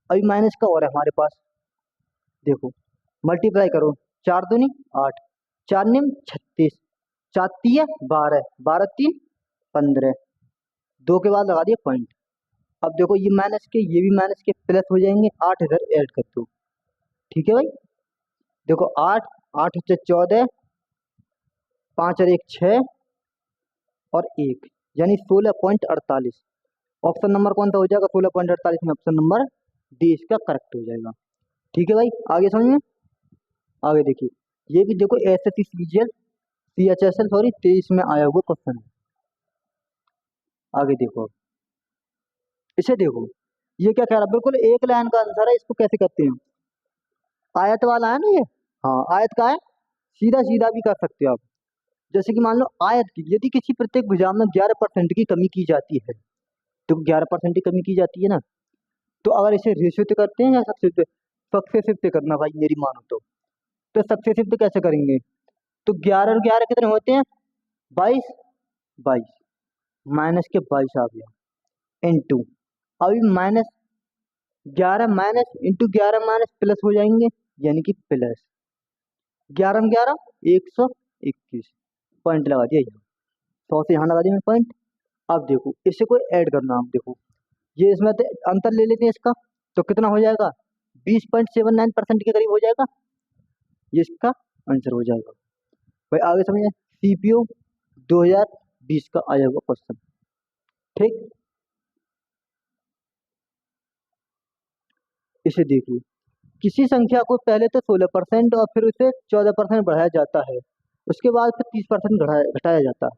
अभी माइनस का और है हमारे पास, देखो मल्टीप्लाई करो, 4 दूनी 8, 4 निम 36, 4 तिया 12, 12 3 15, 2 के बाद लगा दिया पॉइंट। अब देखो ये माइनस के ये भी माइनस के प्लस हो जाएंगे, 8 इधर ऐड कर दो। ठीक है भाई, देखो 8 8 से 14, 5 और 1 6 और 1 यानी 16.48, ऑप्शन नंबर कौन सा हो जाएगा, 16.48 में ऑप्शन नंबर डी इसका करेक्ट हो जाएगा। ठीक है भाई, आगे समझ में, आगे देखिए, ये भी देखो एसएससी सीजीएल सीएचएसएल सॉरी 23 में आया हुआ क्वेश्चन है। आगे देखो, इसे देखो, ये क्या कह रहा है, बिल्कुल एक लाइन का आंसर है, इसको कैसे करते हैं, आयत वाला है ना ये, हाँ आयत का है, सीधा सीधा भी कर सकते हो आप। जैसे कि मान लो आयत की यदि किसी प्रत्येक भुजा में 11% की कमी की जाती है, तो 11% की कमी की जाती है ना, तो अगर इसे रेशियो से करते हैं या सक्सेसिव से करना भाई मेरी मानो तो सक्सेसिव से कैसे करेंगे, तो 11 और 11 कितने होते हैं, 22, 22 माइनस के 22 आ गया, इंटू अभी -11 माइनस इंटू 11 माइनस प्लस हो जाएंगे, यानी कि प्लस 11 में 11 121, पॉइंट लगा दिया यहाँ, 100 से यहाँ लगा दिया मैं पॉइंट। अब देखो इससे कोई ऐड करना, आप देखो ये इसमें तो अंतर ले लेते हैं इसका, तो कितना हो जाएगा, 20.79% के करीब हो जाएगा, ये इसका आंसर हो जाएगा। भाई आगे समझिए, सीपीयू 2020 का आया हुआ क्वेश्चन। ठीक, इसे देखिए, किसी संख्या को पहले तो 16% और फिर उसे 14% बढ़ाया जाता है, उसके बाद फिर 30% घटाया जाता है।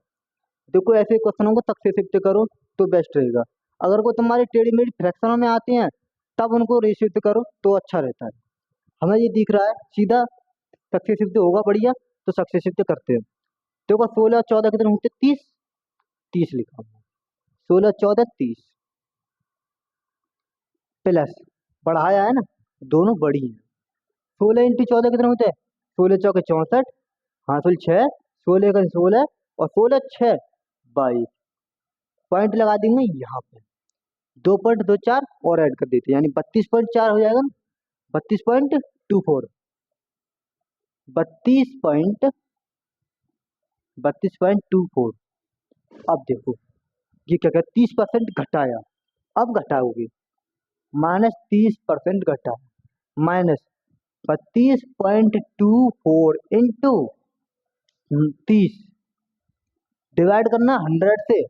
देखो ऐसे क्वेश्चनों को सक्सेसिव से करो तो बेस्ट रहेगा, अगर वो तुम्हारे टेढ़ी मेढ़ी फ्रैक्शनों में आते हैं तब उनको रेशियो से करो तो अच्छा रहता है। हमें ये दिख रहा है सीधा सक्सेसिव से होगा बढ़िया, तो सक्सेसिव से करते हैं। देखो 16 14 कितने होते, 30, 30 लिखा हमने, 16 14 30 प्लस बढ़ाया है ना, दोनों बड़ी हैं, 16 इंटू 14 कितने होते हैं, 16 चौके 64, हासिल 6, 16 का 16 और 16 6 22, पॉइंट लगा देंगे यहाँ पे, 2.24 और ऐड कर देते हैं, यानी 32.4 हो जाएगा ना, 32.24, 32.24। अब देखो ये क्या कहते 30% घटाया, अब घटाओगे -30% घटा, -32.24 इंटू 30, डिवाइड करना 100 से।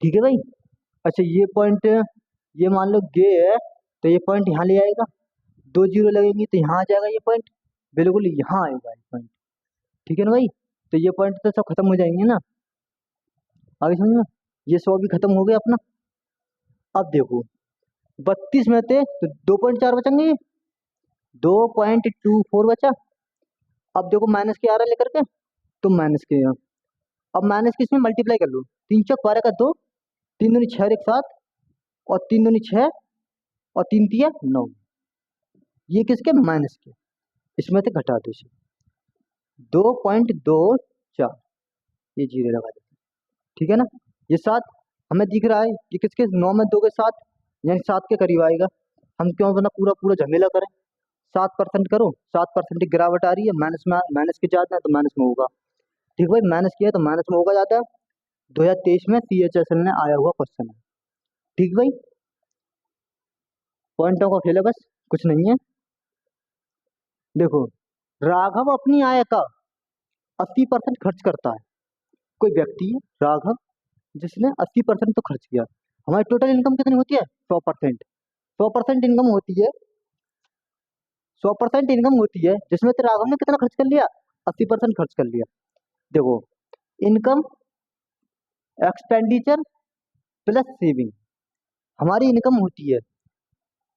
ठीक है भाई। अच्छा ये पॉइंट, ये मान लो ये है तो ये पॉइंट यहाँ ले आएगा, 2 जीरो लगेंगी तो यहाँ आ जाएगा ये पॉइंट, बिल्कुल यहाँ आएगा ये पॉइंट। ठीक है ना भाई, तो ये पॉइंट तो सब खत्म हो जाएंगे ना, आगे समझ में। ये 100 भी खत्म हो गया अपना। अब देखो 32 में थे तो 2.4 बचेंगे, 2.24 बचा। अब देखो माइनस के आ रहा है लेकर के, तो माइनस के यहाँ, अब माइनस के इसमें मल्टीप्लाई कर लो, 3 चौक 12 का 2, 3 दूनी 6 एक 7, और 3 दूनी 6, और 3 तिया 9। ये किसके, माइनस के, इसमें से घटा दो इसे, 2.24, ये जीरो लगा दो। ठीक है ना, ये 7 हमें दिख रहा है, ये किसके 9 में 2 के 7, यानी 7 के करीब आएगा। हम क्यों अपना पूरा पूरा झमेला करें, 7% करो, 7% की गिरावट आ रही है, माइनस में, माइनस के ज्यादा है तो माइनस में होगा। ठीक भाई, माइनस किया तो माइनस में होगा ज्यादा। 2023 में CHSL ने आया हुआ क्वेश्चन है। ठीक भाई, पॉइंटों का खेल है बस, कुछ नहीं है। देखो, राघव अपनी आय का 80% खर्च करता है। कोई व्यक्ति है राघव, जिसने 80% तो खर्च किया। हमारी टोटल इनकम कितनी होती है, 100%। 100% इनकम होती है, 100% इनकम होती है, जिसमें से राघव ने कितना खर्च कर लिया, 80% खर्च कर लिया। देखो, इनकम, एक्सपेंडिचर प्लस सेविंग, हमारी इनकम होती है।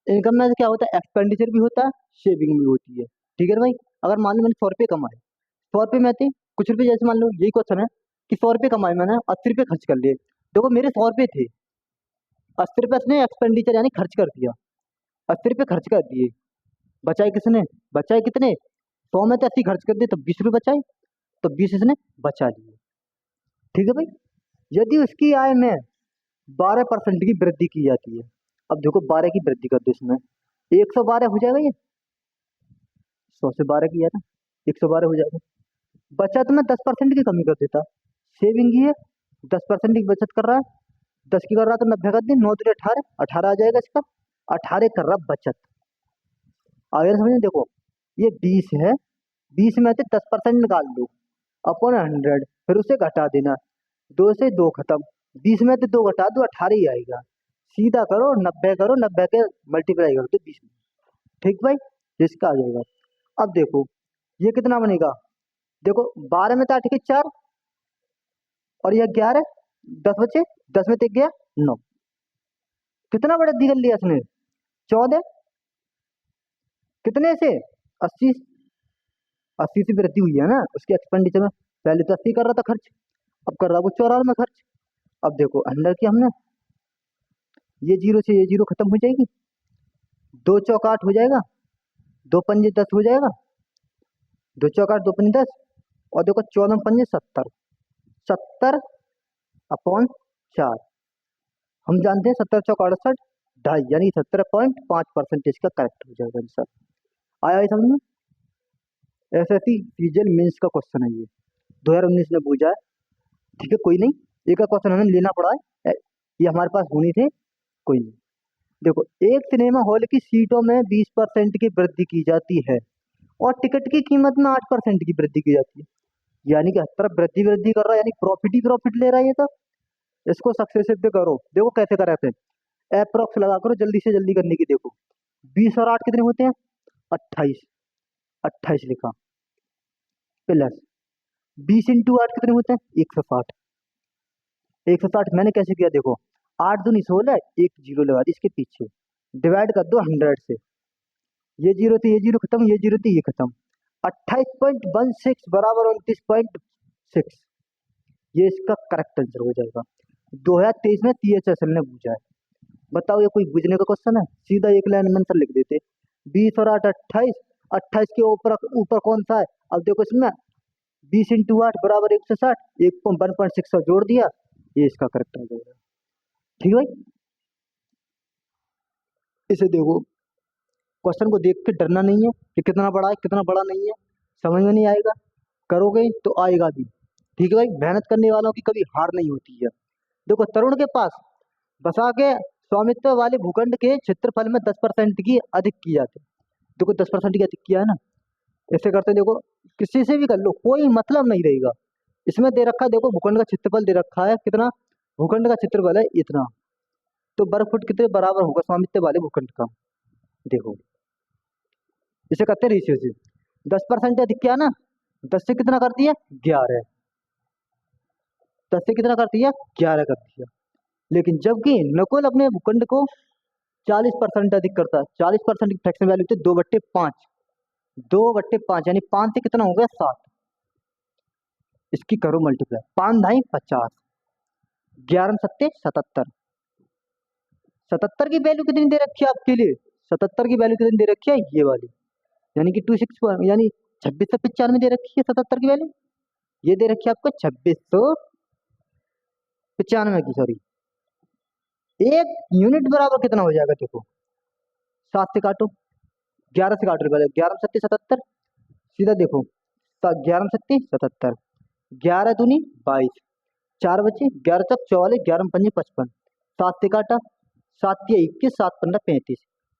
इनकम में क्या होता है, एक्सपेंडिचर भी होता है, सेविंग भी होती है। ठीक है ना भाई। अगर मान लो मैंने 100 रुपये कमाए, 100 रुपये में थे कुछ रुपये, जैसे मान लो यही क्वेश्चन है कि 100 रुपये कमाए मैंने, 80 रुपये खर्च कर लिए। देखो मेरे 100 रुपये थे, 80 रुपये उसने एक्सपेंडिचर यानी खर्च कर दिया, 80 रुपये खर्च कर दिए, बचाए किसने, बचाए कितने, 100 में तो 80 खर्च कर दिए तो 20 रुपये बचाए, तो 20 इसने बचा लिए। ठीक है भाई। यदि उसकी आय में 12% की वृद्धि की जाती है, अब देखो 12 की वृद्धि कर दो इसमें, 112 हो जाएगा ये, 100 से 12 किया था, 112 हो जाएगा। बचत में 10% की कमी कर देता, सेविंग ही है, 10% की बचत कर रहा है, 10 की कर रहा तो 90 कर दी, 9 दूनी 18, 18 आ जाएगा इसका, 18 कर रहा बचत। आगे समझे, देखो ये 20 है, 20 में से 10% निकाल दो अपॉन 100, फिर उसे घटा देना, 2 से 2 खत्म, 20 में से 2 घटा दो 18 ही आएगा। सीधा करो 90 करो, 90 के मल्टीप्लाई कर दो 20 में। ठीक भाई, इसका आ जाएगा। अब देखो ये कितना बनेगा, देखो 12 में तो 8 के 4, और ये 11, 10 बचे, 10 में तो 1 गया 9, कितना वृद्धि कर लिया इसने, 14, कितने से, 80, 80 से वृद्धि हुई है ना उसके एक्सपेंडिचर में। पहले तो 80 कर रहा था खर्च, अब कर रहा वो 94 में खर्च। अब देखो अंदर की हमने, ये जीरो से ये जीरो खत्म हो जाएगी, 2 चौक 8 हो जाएगा, 2 पंजे 10 हो जाएगा, 2 चौक 8, 2 पंजे 10, और देखो 14 पंजे 70, 70 अपॉन 4, हम जानते हैं 70 चौक 68, ढाई, यानी 70.5% का करेक्ट हो जाएगा आंसर। आया है समझ में। SSC सीजन मेंस का क्वेश्चन है ये, 2019 में पूछा है। ठीक है, कोई नहीं, एक का क्वेश्चन हमें लेना पड़ा है, ये हमारे पास होनी थे, कोई नहीं। देखो, एक सिनेमा हॉल की सीटों में 20% की वृद्धि की जाती है, और टिकट की कीमत में 8% की वृद्धि की जाती है, यानी कि हर तरफ वृद्धि वृद्धि कर रहा है, यानी प्रॉफिट ही प्रॉफिट ले रहा है ये तो। इसको सक्सेसिव करो, देखो कैसे कराते हैं, अप्रोक्स लगा करो जल्दी से जल्दी करने की। देखो 20 और 8 कितने होते हैं, 28, 28 लिखा, प्लस 20 इंटू 8 कितने होते हैं, 160, 160 मैंने कैसे किया, देखो 8 दूनी 16, एक जीरो लगा दी इसके पीछे, डिवाइड कर दो 100 से, ये जीरो थे ये जीरो खत्म, ये जीरो थे ये खत्म, 28.16 बराबर 29.6, ये इसका करेक्ट आंसर हो जाएगा। 2023 में CHSL ने पूछा है। बताओ ये कोई बुझने का क्वेश्चन है, सीधा एक लाइन में आंसर लिख देते, 20 और 8 28, 28 के ऊपर ऊपर कौन सा है, अब देखो इसमें 20 इंटू 8 बराबर 160, 1.6 जोड़ दिया, ये इसका करेक्ट आ जाएगा। ठीक है भाई, इसे देखो क्वेश्चन को देख के डरना नहीं है कि कितना बड़ा है कितना बड़ा नहीं है, समझ में नहीं आएगा, करोगे तो आएगा भी। ठीक है भाई, मेहनत करने वालों की कभी हार नहीं होती है। देखो, तरुण के पास बसा के स्वामित्व वाले भूखंड के क्षेत्रफल में 10% की अधिक की जाती है। देखो 10% की अधिक किया है ना, ऐसे करते देखो, किसी से भी कर लो कोई मतलब नहीं रहेगा। इसमें दे रखा है, देखो भूखंड का क्षेत्रफल दे रखा है कितना, भूखंड का क्षेत्रफल है इतना, तो वर्ग फुट कितने बराबर होगा स्वामित्व वाले भूखंड का। देखो इसे करते हैं रेशियो से, 10% अधिक किया ना, 10 से कितना कर दिया 11, 10 से कितना कर दिया 11 कर दिया। लेकिन जबकि नकुल अपने भूखंड को 40% अधिक करता है, 40% की फ्रैक्शन वैल्यू थी 2/5, 2/5 यानी 5 से कितना हो गया 7, इसकी करो मल्टीप्लाई, 5 ढाई 50, 11 सत्ते 77, 77 की वैल्यू कितनी दे रखी है आपके लिए, 77 की वैल्यू कितनी दे रखी है ये वाली, यानी कि 26 यानी 2695 दे रखी है 77 की वैल्यू, ये दे रखी है आपको 2695 की, सॉरी। एक यूनिट बराबर कितना हो जाएगा, देखो 7 से काटो, 11 से काटो, पहले 11 सत्ते 77, सीधा देखो 11 सत्ते 77, 11 दूनी 22, 4 बचे, 11 तक 44, 11 पंजे 55, 7 से काटा, 7 या 21, 7 15 35,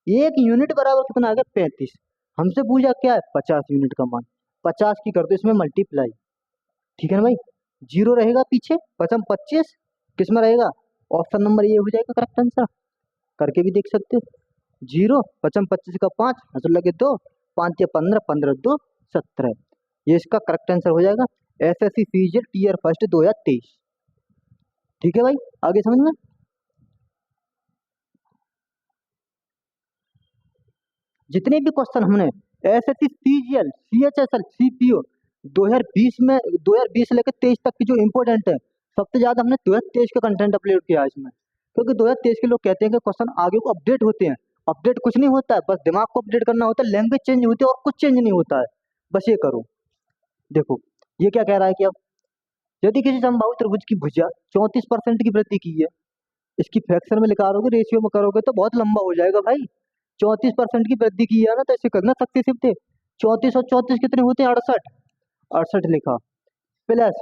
एक यूनिट बराबर कितना आ गया 35। हमसे पूछा क्या है 50 यूनिट का मान, 50 की कर दो इसमें मल्टीप्लाई, ठीक है ना भाई, जीरो रहेगा पीछे, पचम 25 किस में रहेगा, ऑप्शन नंबर ये हो जाएगा करेक्ट आंसर, करके भी देख सकते हो। जीरो पचम 25 का 5 हंसुल लगे 2, 5 या 15, 15 2 17, ये इसका करेक्ट आंसर हो जाएगा। SSC CGL tier first 2023। ठीक है भाई, आगे समझ में। जितने भी क्वेश्चन हमने एसएससी सीजीएल सीएचएसएल सीपीओ 2020 में 2020 से लेकर 23 तक की जो इंपॉर्टेंट है, सबसे ज्यादा हमने 2023 का कंटेंट अपलोड किया है इसमें, क्योंकि 2023 के लोग कहते हैं कि क्वेश्चन आगे को अपडेट होते हैं, अपडेट कुछ नहीं होता है, बस दिमाग को अपडेट करना होता है, लैंग्वेज चेंज होती है और कुछ चेंज नहीं होता है, बस ये करो। देखो ये क्या कह रहा है कि अब यदि किसी समबाहु त्रिभुज की भुजा 34% की वृद्धि की है, इसकी फ्रैक्शन में निकालोगे रेशियो में करोगे तो बहुत लंबा हो जाएगा भाई। 34% की वृद्धि की है ना, तो इसे करना सक्सेसिव थे, 34 और 34 कितने होते हैं 68, 68 लिखा, प्लस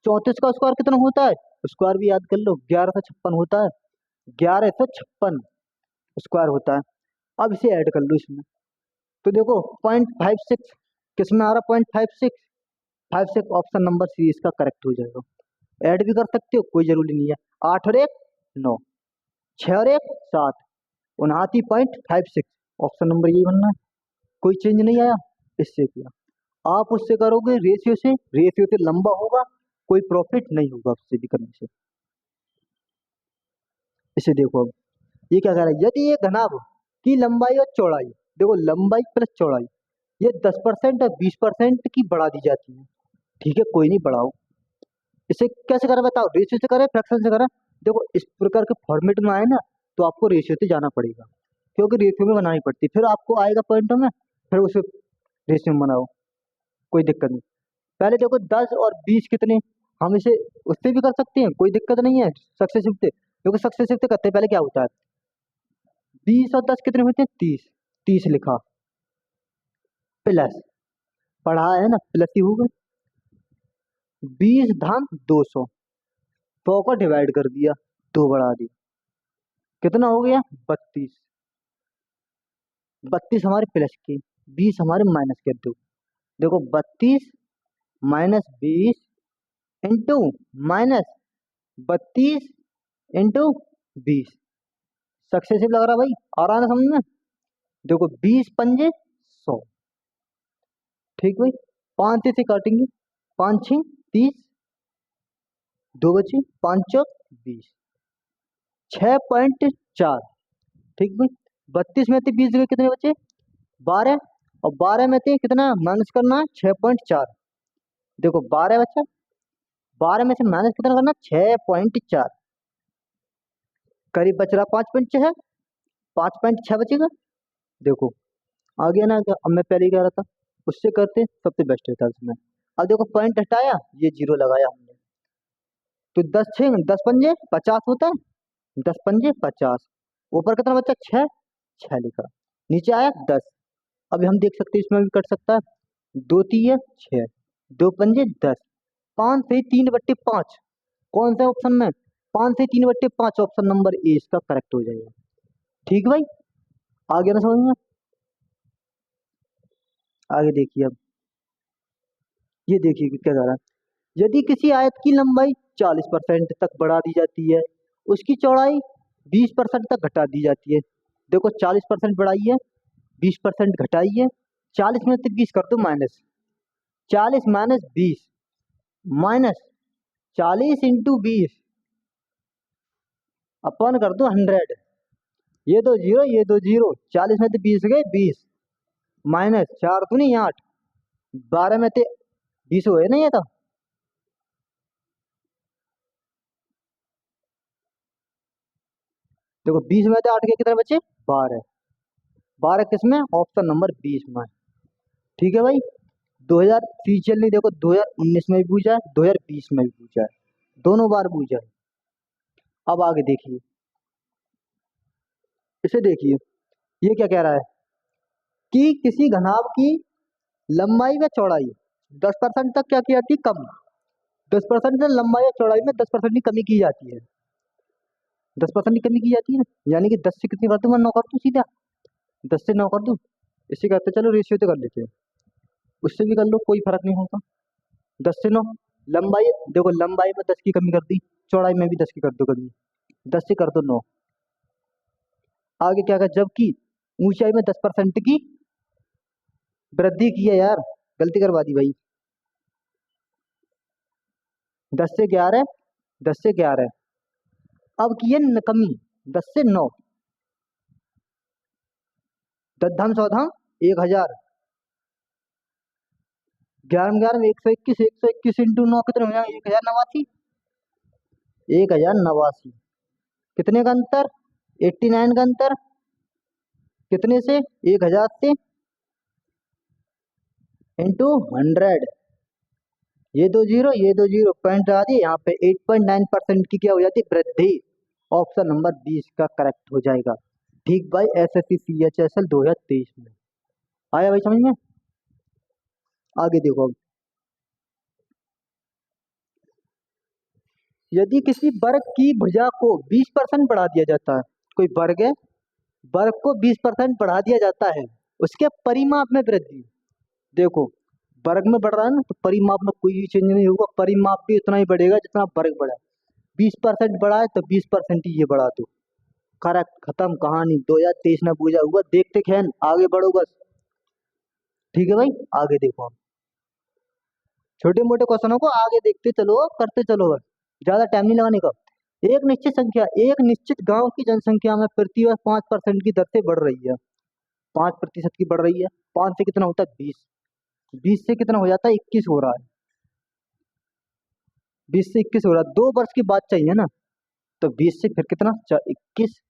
34 का स्क्वायर कितना होता है, स्क्वायर भी याद कर लो 1156 होता है, 1156 स्क्वायर होता है। अब इसे ऐड कर लो इसमें, तो देखो 0.56 किस में आ रहा, 0.56, 56 ऑप्शन नंबर सी इसका करेक्ट हो जाएगा। ऐड भी कर सकते हो कोई जरूरी नहीं है, 8 और 1 9, 6 और 1 7, 59.56 ऑप्शन नंबर यही बनना है, कोई चेंज नहीं आया, इससे किया। आप उससे करोगे रेशियो से, रेशियो से लंबा होगा, कोई प्रॉफिट नहीं होगा उससे भी करने से। इसे देखो अब ये क्या कह रहा है, यदि ये घनाभ की लंबाई और चौड़ाई, देखो लंबाई प्लस चौड़ाई ये 10% और 20% की बढ़ा दी जाती है, ठीक है कोई नहीं बढ़ाओ, इसे कैसे करें बताओ, रेशियो से करें फ्रैक्शन से करें। देखो इस प्रकार के फॉर्मेट में आए ना, तो आपको रेशियो से जाना पड़ेगा, क्योंकि रेशियो में बनानी पड़ती है, फिर आपको आएगा पॉइंटों में, फिर उसे रेशियो में बनाओ, कोई दिक्कत नहीं। पहले देखो 10 और 20 कितने, हम इसे उससे भी कर सकते हैं, कोई दिक्कत नहीं है, सक्सेसिव थे, क्योंकि सक्सेसिव से करते हैं पहले क्या होता है, 20 और 10 कितने होते हैं 30, 30 लिखा, प्लस पढ़ा है ना प्लस ही होगा, 20 धाम 200, 100 को डिवाइड कर दिया, 2 बढ़ा दी, कितना हो गया 32, 32 हमारे प्लस के, 20 हमारे माइनस के, दो देखो 32 minus 20 into minus 32 into 20, successive लग रहा भाई, आ रहा है ना समझ में। देखो 20 पंजे 100, ठीक भाई, 5 से काटेंगे, 5 6 30, 2 बचे, 5 चौक 20, 6.4, ठीक भाई, 32 में से 20 गए कितने बचे 12, और 12 में से कितना माइनस करना है 6.4, देखो 12 बचा, 12 में से माइनस कितना करना 6.4, करीब बच रहा 5.6, 5.6 बचेगा। देखो आ गया ना, अब मैं पहले ही कह रहा था उससे करते सबसे बेस्ट रहता है उसमें। अब देखो पॉइंट हटाया, ये जीरो लगाया हमने, तो 10 6 10 पंजे 50 होता है, 10 पंजे 50, ऊपर कितना बचा 6, 6 लिखा, नीचे आया 10। अभी हम देख सकते हैं इसमें भी कट सकता है, 2 3 6, 2 पंजे 10, 5 से 3/5। कौन सा ऑप्शन में? 5 से 3/5 ऑप्शन नंबर ए इसका करेक्ट हो जाएगा। ठीक भाई, आगे ना समझ में? आगे देखिए अब, ये देखिए कि क्या कह रहा है। यदि किसी आयत की लंबाई 40% तक बढ़ा दी जाती है, उसकी चौड़ाई 20% तक घटा दी जाती है। देखो 40% बढ़ाई है, 20% घटाई है, 40 में से 20 कर दो माइनस, 40 माइनस 20 माइनस 40 इंटू 20 अपन कर दो 100। ये दो जीरो, ये दो जीरो, 40 में से 20 गए 20 माइनस 4 दूनी 8, 12 में से 20 हुए ना ये तो। देखो 20 में से 8 के कितने बचे? 12। 12 किसमें? ऑप्शन नंबर 20 में। ठीक है भाई, 2000 फीचर नहीं, देखो 2019 में भी पूछा है, 2020 में भी पूछा है, दोनों बार पूछा है। अब आगे देखिए, इसे देखिए, ये क्या कह रहा है कि किसी घनाभ की लंबाई व चौड़ाई 10% तक क्या की जाती है? कम। 10% से लंबाई और चौड़ाई में 10% की कमी की जाती है। 10% की कमी की जाती है ना, यानी कि 10 से कितनी कर दूं मैं? 9 कर दूं सीधा, 10 से 9 कर दूं। इसे कहते हैं, चलो रेशियो तो कर लेते हैं, उससे भी कर लो कोई फर्क नहीं होगा। 10 से 9, लंबाई देखो, लंबाई में 10 की कमी कर दी, चौड़ाई में भी 10 की कर दो कमी, 10 से कर दो 9। आगे क्या कर, जबकि ऊंचाई में 10% की वृद्धि की है। यार गलती करवा दी भाई, 10 से 11, 10 से 11, अब की है कमी 10 से 9, 10 धम 100 धम 1000, 11 में 11 में 121, 121 इंटू 9 कितने हो जाएंगे? 1089, 1089। कितने का अंतर? 89 का अंतर, कितने से? 1000 से, इंटू 100। ये दो जीरो, ये दो जीरो, पॉइंट आ दिए यहाँ पे। 8.9% की क्या हो जाती है? वृद्धि। ऑप्शन नंबर 20 का करेक्ट हो जाएगा। ठीक भाई, एसएससी सीएचएसएल 2023 में आया भाई समझ में? आगे देखो अब, यदि किसी वर्ग की भुजा को 20% बढ़ा दिया जाता है, कोई वर्ग है, वर्ग को 20% बढ़ा दिया जाता है, उसके परिमाप में वृद्धि। देखो वर्ग में बढ़ रहा है ना, तो परिमाप में कोई चेंज नहीं होगा, परिमाप भी उतना ही बढ़ेगा जितना वर्ग बढ़ा है। 20% बढ़ा है तो 20% ही ये बढ़ा दो, करेक्ट, खत्म कहानी। 2023 में पूजा हुआ, देखते खैन, आगे बढ़ो बस। ठीक है भाई, आगे देखो हम छोटे मोटे क्वेश्चनों को आगे देखते चलो, करते चलो बस, ज्यादा टाइम नहीं लगाने का। एक निश्चित संख्या एक निश्चित गांव की जनसंख्या में प्रति वर्ष 5% की दर से बढ़ रही है। 5% की बढ़ रही है, 5 से कितना होता है? 20, 20 से कितना हो जाता है? 21 हो रहा है, 20 से 21 हो रहा है। 2 वर्ष की बात चाहिए ना, तो 20 से फिर कितना? 21,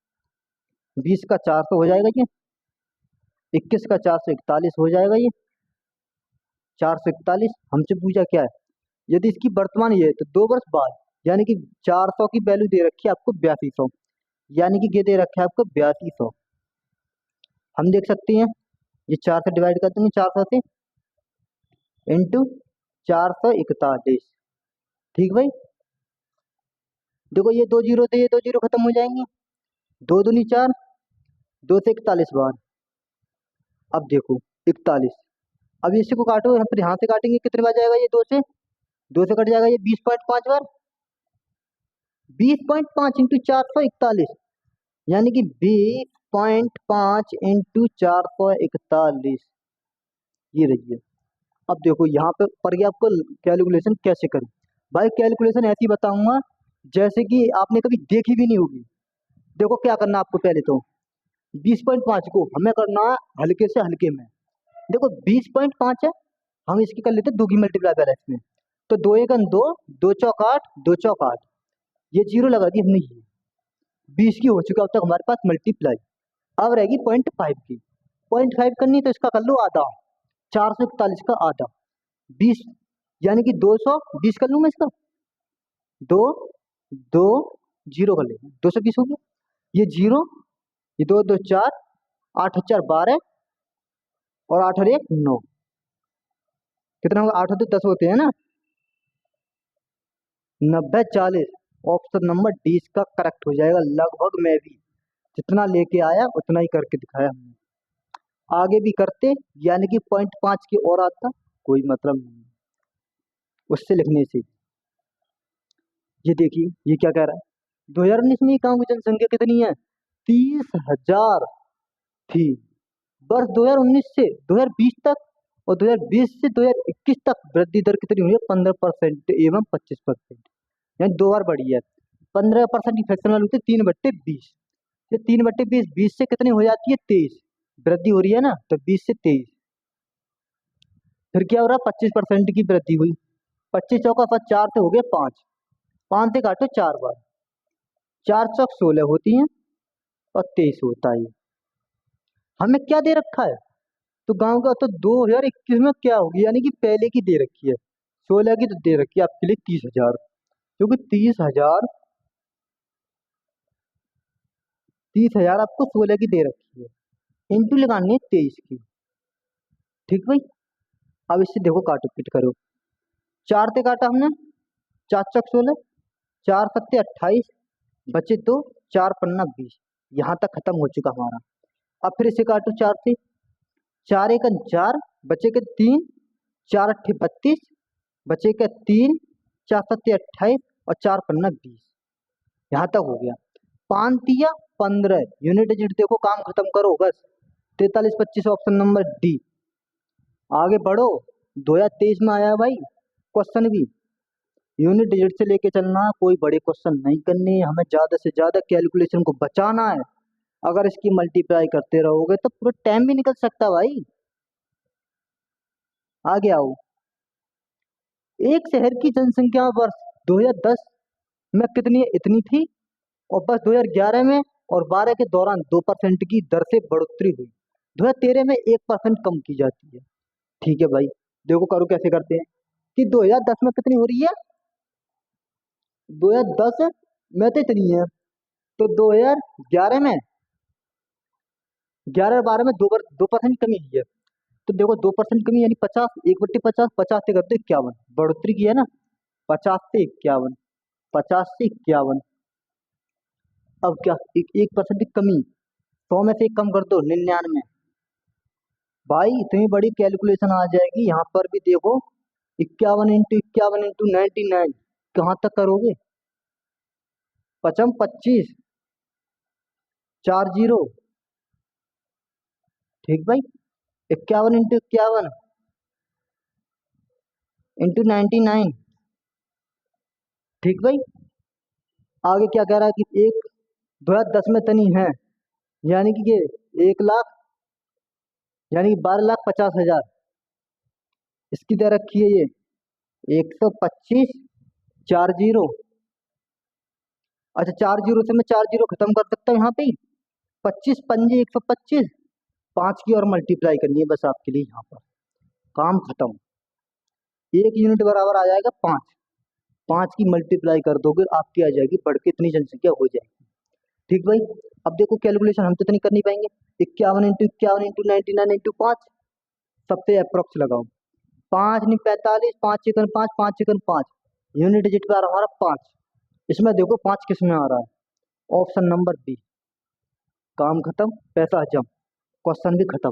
20 का 400 हो जाएगा ये, 21 का 441 हो जाएगा ये, 441। हमसे पूछा क्या है? यदि इसकी वर्तमान ये है तो 2 वर्ष बाद, यानी कि 400 की वैल्यू दे रखी है आपको 8200, यानी कि ये दे रखा है आपको 8200। हम देख सकते हैं, ये 4 से डिवाइड कर देंगे, 400 से, इंटू 441। ठीक भाई, देखो ये दो जीरो थे, ये दो जीरो खत्म हो जाएंगे, 2 दूनी 4, 2 से 41 बार। अब देखो 41, अब इसी को काटो, हम फिर यहाँ से काटेंगे, कितने बार जाएगा ये? 2 से कट जाएगा ये 20.5 बार, 20.5 इंटू 441, यानी कि 20.5 इंटू 441, ये रही है। अब देखो यहाँ पर ये आपको कैलकुलेशन कैसे करें? भाई कैलकुलेशन ऐसी बताऊंगा जैसे कि आपने कभी देखी भी नहीं होगी। देखो क्या करना आपको, पहले तो 20.5 को हमें करना है हल्के से हल्के में। देखो 20.5 है, हम इसकी कर लेते हैं 2 की मल्टीप्लाई पहले इसमें, तो 2 एक 2, 2 चौक 8, 2 चौक 8, ये जीरो लगा दी हमने, ये 20 की हो चुका अब तक हमारे पास मल्टीप्लाई। अब रहेगी 0.5 की, 0.5 करनी तो इसका कर लो आधा, 441 का आधा, 20, यानी कि 220 कर लूँ मैं इसका, 2 2 जीरो कर लेंगे, 220 हो गया। ये जीरो, ये 2 2 4, 8 4 12 और 8 और 1 9, कितना होगा? 8 होते 10 होते हैं ना, 90 40। ऑप्शन नंबर डी इसका करेक्ट हो जाएगा। लगभग मैं भी जितना लेके आया उतना ही करके दिखाया हमने। आगे भी करते, यानी कि पॉइंट 5 की और आता, कोई मतलब नहीं उससे लिखने से। ये देखिए ये क्या कह रहा है, 2019 में गांव की जनसंख्या कितनी है? 30,000 थी। वर्ष 2019 से 2020 तक और 2020 से 2021 तक वृद्धि दर कितनी हुई है? 15% एवं 25%, यानी 2 बार बढ़ी है। 15% की फ्रैक्शनल वैल्यू होती है 3/20। ये 3/20 20 से कितनी हो जाती है? 23। वृद्धि हो रही है ना, तो 20 से 23, फिर क्या हो रहा है? 25% की वृद्धि हुई। 25 चौका 4 से हो गए 5, 5 से काटो 4 बार, 4 चौक 16 होती हैं और 23 होता है। हमें क्या दे रखा है? तो गांव का तो 2021 में क्या होगी, यानी कि पहले की दे रखी है। 16 की तो दे रखी है आपके लिए 30,000, क्योंकि 30,000 आपको 16 की दे रखी है, इंटू लगानी है 23 की। ठीक भाई, अब इससे देखो काटो पीट करो। 4 से काटा हमने, 4 चौक 16, 4 सत्ते 28, बचे 2, 4 पन्ना 20। यहाँ तक खत्म हो चुका हमारा। अब फिर इसे काटो 4 से, 4 एक 4, बचे के 3, 4 अट्ठे 32, बचे के 3, 4 सत्ते 28 और 4 पन्ना 20। यहाँ तक हो गया। 5 तिया 15, यूनिट डिजिट देखो, काम खत्म करो बस। 43 25 ऑप्शन नंबर डी। आगे बढ़ो, 2023 में आया है भाई क्वेश्चन भी। यूनिट डिजिट से लेके चलना, कोई बड़े क्वेश्चन नहीं करने, हमें ज्यादा से ज्यादा कैलकुलेशन को बचाना है। अगर इसकी मल्टीप्लाई करते रहोगे तो पूरा टाइम भी निकल सकता है भाई। आगे आओ। एक शहर की जनसंख्या वर्ष 2010 में कितनी है? इतनी थी, और बस 2011 में और 12 के दौरान 2% की दर से बढ़ोतरी हुई। 2013 में 1% कम की जाती है। ठीक है भाई, देखो करो कैसे करते हैं कि 2010 में कितनी हो रही है? 2010 में तो इतनी है, तो 2011 में, 11 और 12 में 2% कमी हुई है। तो देखो 2% कमी यानी 50, 1/50, 50 से करते 51, बढ़ोतरी की है ना। 50 से 51, 50 से 51। अब क्या, 1% की कमी, 100 में से एक कम कर दो 99। भाई इतनी बड़ी कैलकुलेशन आ जाएगी। यहाँ पर भी देखो, 51 × 51 × 99, कहाँ तक करोगे? 25, 4 जीरो। ठीक भाई, 51 × 51 × 99। ठीक भाई, आगे क्या कह रहा है कि एक 2010 में तनी है, यानी कि ये 1 लाख, यानी कि 12,50,000 इसकी दे रखी है ये। 125, 4 जीरो। अच्छा 4 जीरो से मैं 4 जीरो खत्म कर सकता हूँ यहाँ पे ही। 25 पंजे 125, 5 की और मल्टीप्लाई करनी है बस आपके लिए, यहाँ पर काम खत्म। 1 यूनिट बराबर आ जाएगा 5, 5 की मल्टीप्लाई कर दोगे आपकी आ जाएगी बढ़ के इतनी जनसंख्या हो जाएगी। ठीक भाई, अब देखो कैलकुलेशन हम तो इतनी कर नहीं पाएंगे। 51 × 51 × 99 × 5, सबसे अप्रोक्स लगाओ। 5 नहीं 45, 5 चिकन 5, 5 चिकन 5, यूनिट डिजिट पे आ रहा हमारा 5। इसमें देखो 5 किस में आ रहा है? Option number B. काम खत्म, पैसा हजम, क्वेश्चन भी खत्म।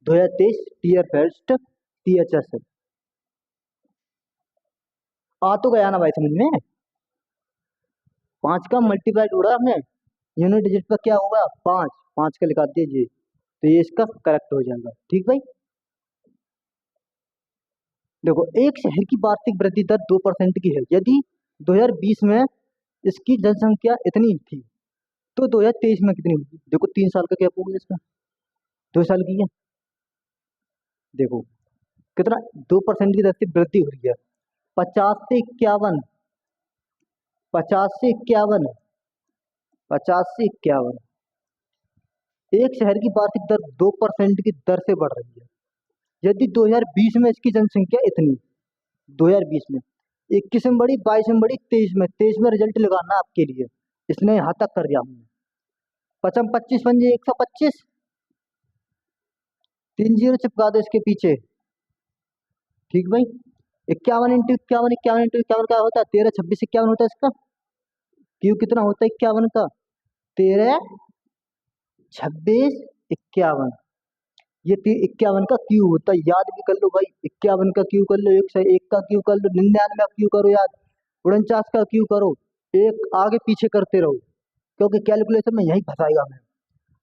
2023 टीयर फर्स्ट THS आ तो गया ना भाई समझ में? 5 का मल्टीप्लाई जोड़ा हमने, यूनिट डिजिट पर क्या होगा? 5, 5 का लिखा दीजिए, तो ये इसका करेक्ट हो जाएगा। ठीक भाई, देखो एक शहर की वार्षिक वृद्धि दर 2% की है। यदि 2020 में इसकी जनसंख्या इतनी थी, तो 2023 में कितनी होगी? देखो 3 साल का गैप हो गया इसमें, 2 साल की है। देखो कितना, 2% की दर से वृद्धि हो रही है। 50 से 51, 50 से 51, 50 से 51। एक शहर की वार्षिक दर 2% की दर से बढ़ रही है। यदि 2020 में इसकी जनसंख्या इतनी, 2020 में, 21 में बढ़ी, 22 में बढ़ी, 23 में रिजल्ट लगाना आपके लिए। इसने यहाँ तक कर दिया हमने। 55 25 पंजे 125, 3 जीरो चिपका दो इसके पीछे। ठीक भाई। 51 इंटू 51, 51 इंटू 51 क्या होता है? 13 26 51 होता है इसका। क्यू कितना होता है 51 का? 13 26 51। ये 51 का क्यू होता है, याद भी कर लो भाई। 51 का क्यू कर लो, एक का क्यू कर लो, 99 का क्यू करो याद, 49 का क्यू करो। एक आगे पीछे करते रहो, क्योंकि कैलकुलेशन में यही फंसाएगा हमें।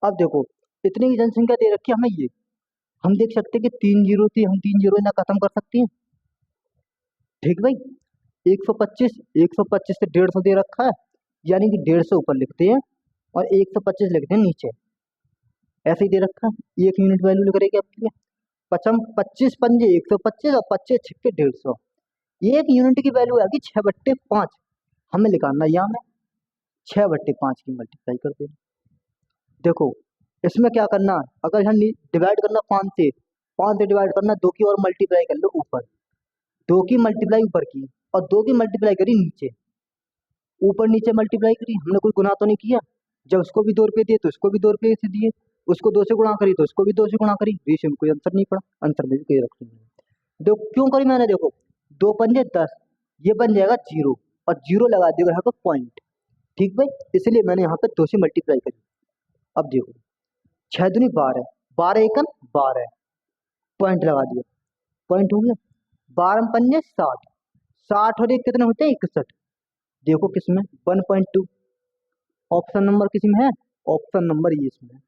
अब देखो, इतनी की जनसंख्या दे रखी है हमें ये। हम देख सकते हैं कि 3 जीरो थी, हम 3 जीरो ना खत्म कर सकते हैं। ठीक भाई। 125, 125 से 150 दे रखा है, यानी कि 150 ऊपर लिखते हैं और 125 लिखते हैं नीचे। ऐसे ही दे रखा है, 1 यूनिट वैल्यू लिख रही है आपके लिए। पचम 25 पंजे 125 और 25 छिक्के 150। 1 यूनिट की वैल्यू आएगी 6/5। हमें निकालना यहाँ में 6/5 की मल्टीप्लाई कर देना। देखो, इसमें क्या करना है, अगर हम डिवाइड करना 5 से डिवाइड करना, 2 की और मल्टीप्लाई कर लो ऊपर। 2 की मल्टीप्लाई ऊपर की और 2 की मल्टीप्लाई करी नीचे। ऊपर नीचे मल्टीप्लाई करी, हमने कोई गुना तो नहीं किया। जब उसको भी 2 रुपये दिए तो उसको भी 2 रुपये से दिए, उसको 2 से गुणा करी तो उसको भी 2 से गुणा करी। रेशियो में कोई अंतर नहीं पड़ा, अंतर में भी कोई रख नहीं। देखो क्यों करी मैंने, देखो 2 पंजे 10, ये बन जाएगा 0 और 0 लगा देगा यहाँ पे पॉइंट। ठीक भाई, इसलिए मैंने यहाँ पे 2 से मल्टीप्लाई करी। अब देखो 6 दूनी 12, 12 एकम 12, पॉइंट लगा दिया, पॉइंट हो गया। 12 पंजे 60, 60 और एक कितने होते हैं 61। देखो किसमें 1.2, ऑप्शन नंबर किसमें है? ऑप्शन नंबर ये इसमें है।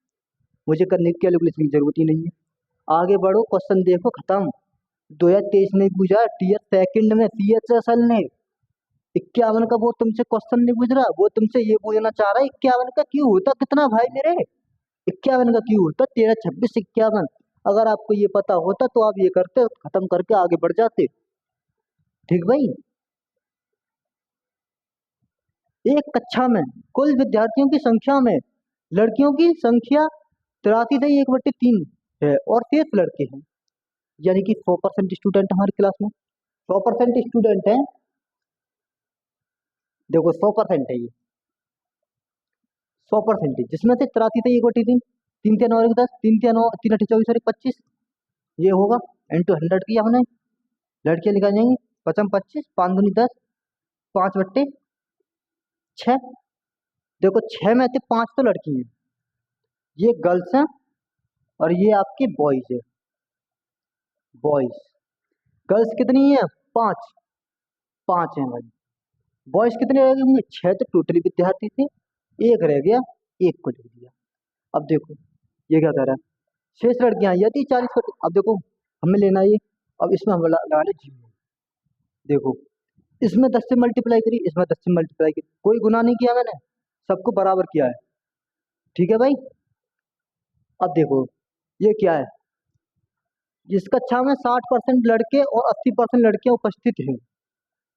मुझे करने की कैलकुलेशन की जरूरत ही नहीं है। आगे बढ़ो, क्वेश्चन देखो खत्म। 2023 में पूछा टीएस सेकंड में सीएचएसएल ने 51 का, वो तुमसे क्वेश्चन नहीं पूछ रहा, वो तुमसे ये पूछना चाह रहा है 51 का क्यों होता कितना भाई मेरे। 51 का क्यों होता 13 26 51। अगर आपको ये पता होता तो आप ये करते, खत्म करके आगे बढ़ जाते। ठीक भाई। एक कक्षा में कुल विद्यार्थियों की संख्या में लड़कियों की संख्या 83 से 1/3 है और शेष लड़के हैं, यानी कि 100% स्टूडेंट हमारी क्लास में। 100% स्टूडेंट है, देखो 100% है ये, 100% जिसमें से 83 से 1/3, 3 3 और 10, 3 3 3 8 24 और 25, ये होगा इंटू 100 किया हमने। लड़कियां निकाल जाएंगी, 5 25, 5 दूनी 10, 5/6। देखो 6 में से 5 तो लड़की हैं, ये गर्ल्स हैं और ये आपके बॉयज है। बॉयज, गर्ल्स कितनी है? 5, 5 है भाई। बॉयज कितने रह गए होंगे? 6 तो टोटली विद्यार्थी थे, एक रह गया, एक को लिख दिया। अब देखो ये क्या कह रहा है, शेष लड़कियां यदि 40। अब देखो हमें लेना है ये, अब इसमें हम लगा ले 0। देखो इसमें 10 से मल्टीप्लाई करी, इसमें 10 से मल्टीप्लाई करी, कोई गुना नहीं किया मैंने, सबको बराबर किया है। ठीक है भाई। अब देखो ये क्या है, जिस कक्षा में 60% लड़के और 80% लड़कियां उपस्थित हैं,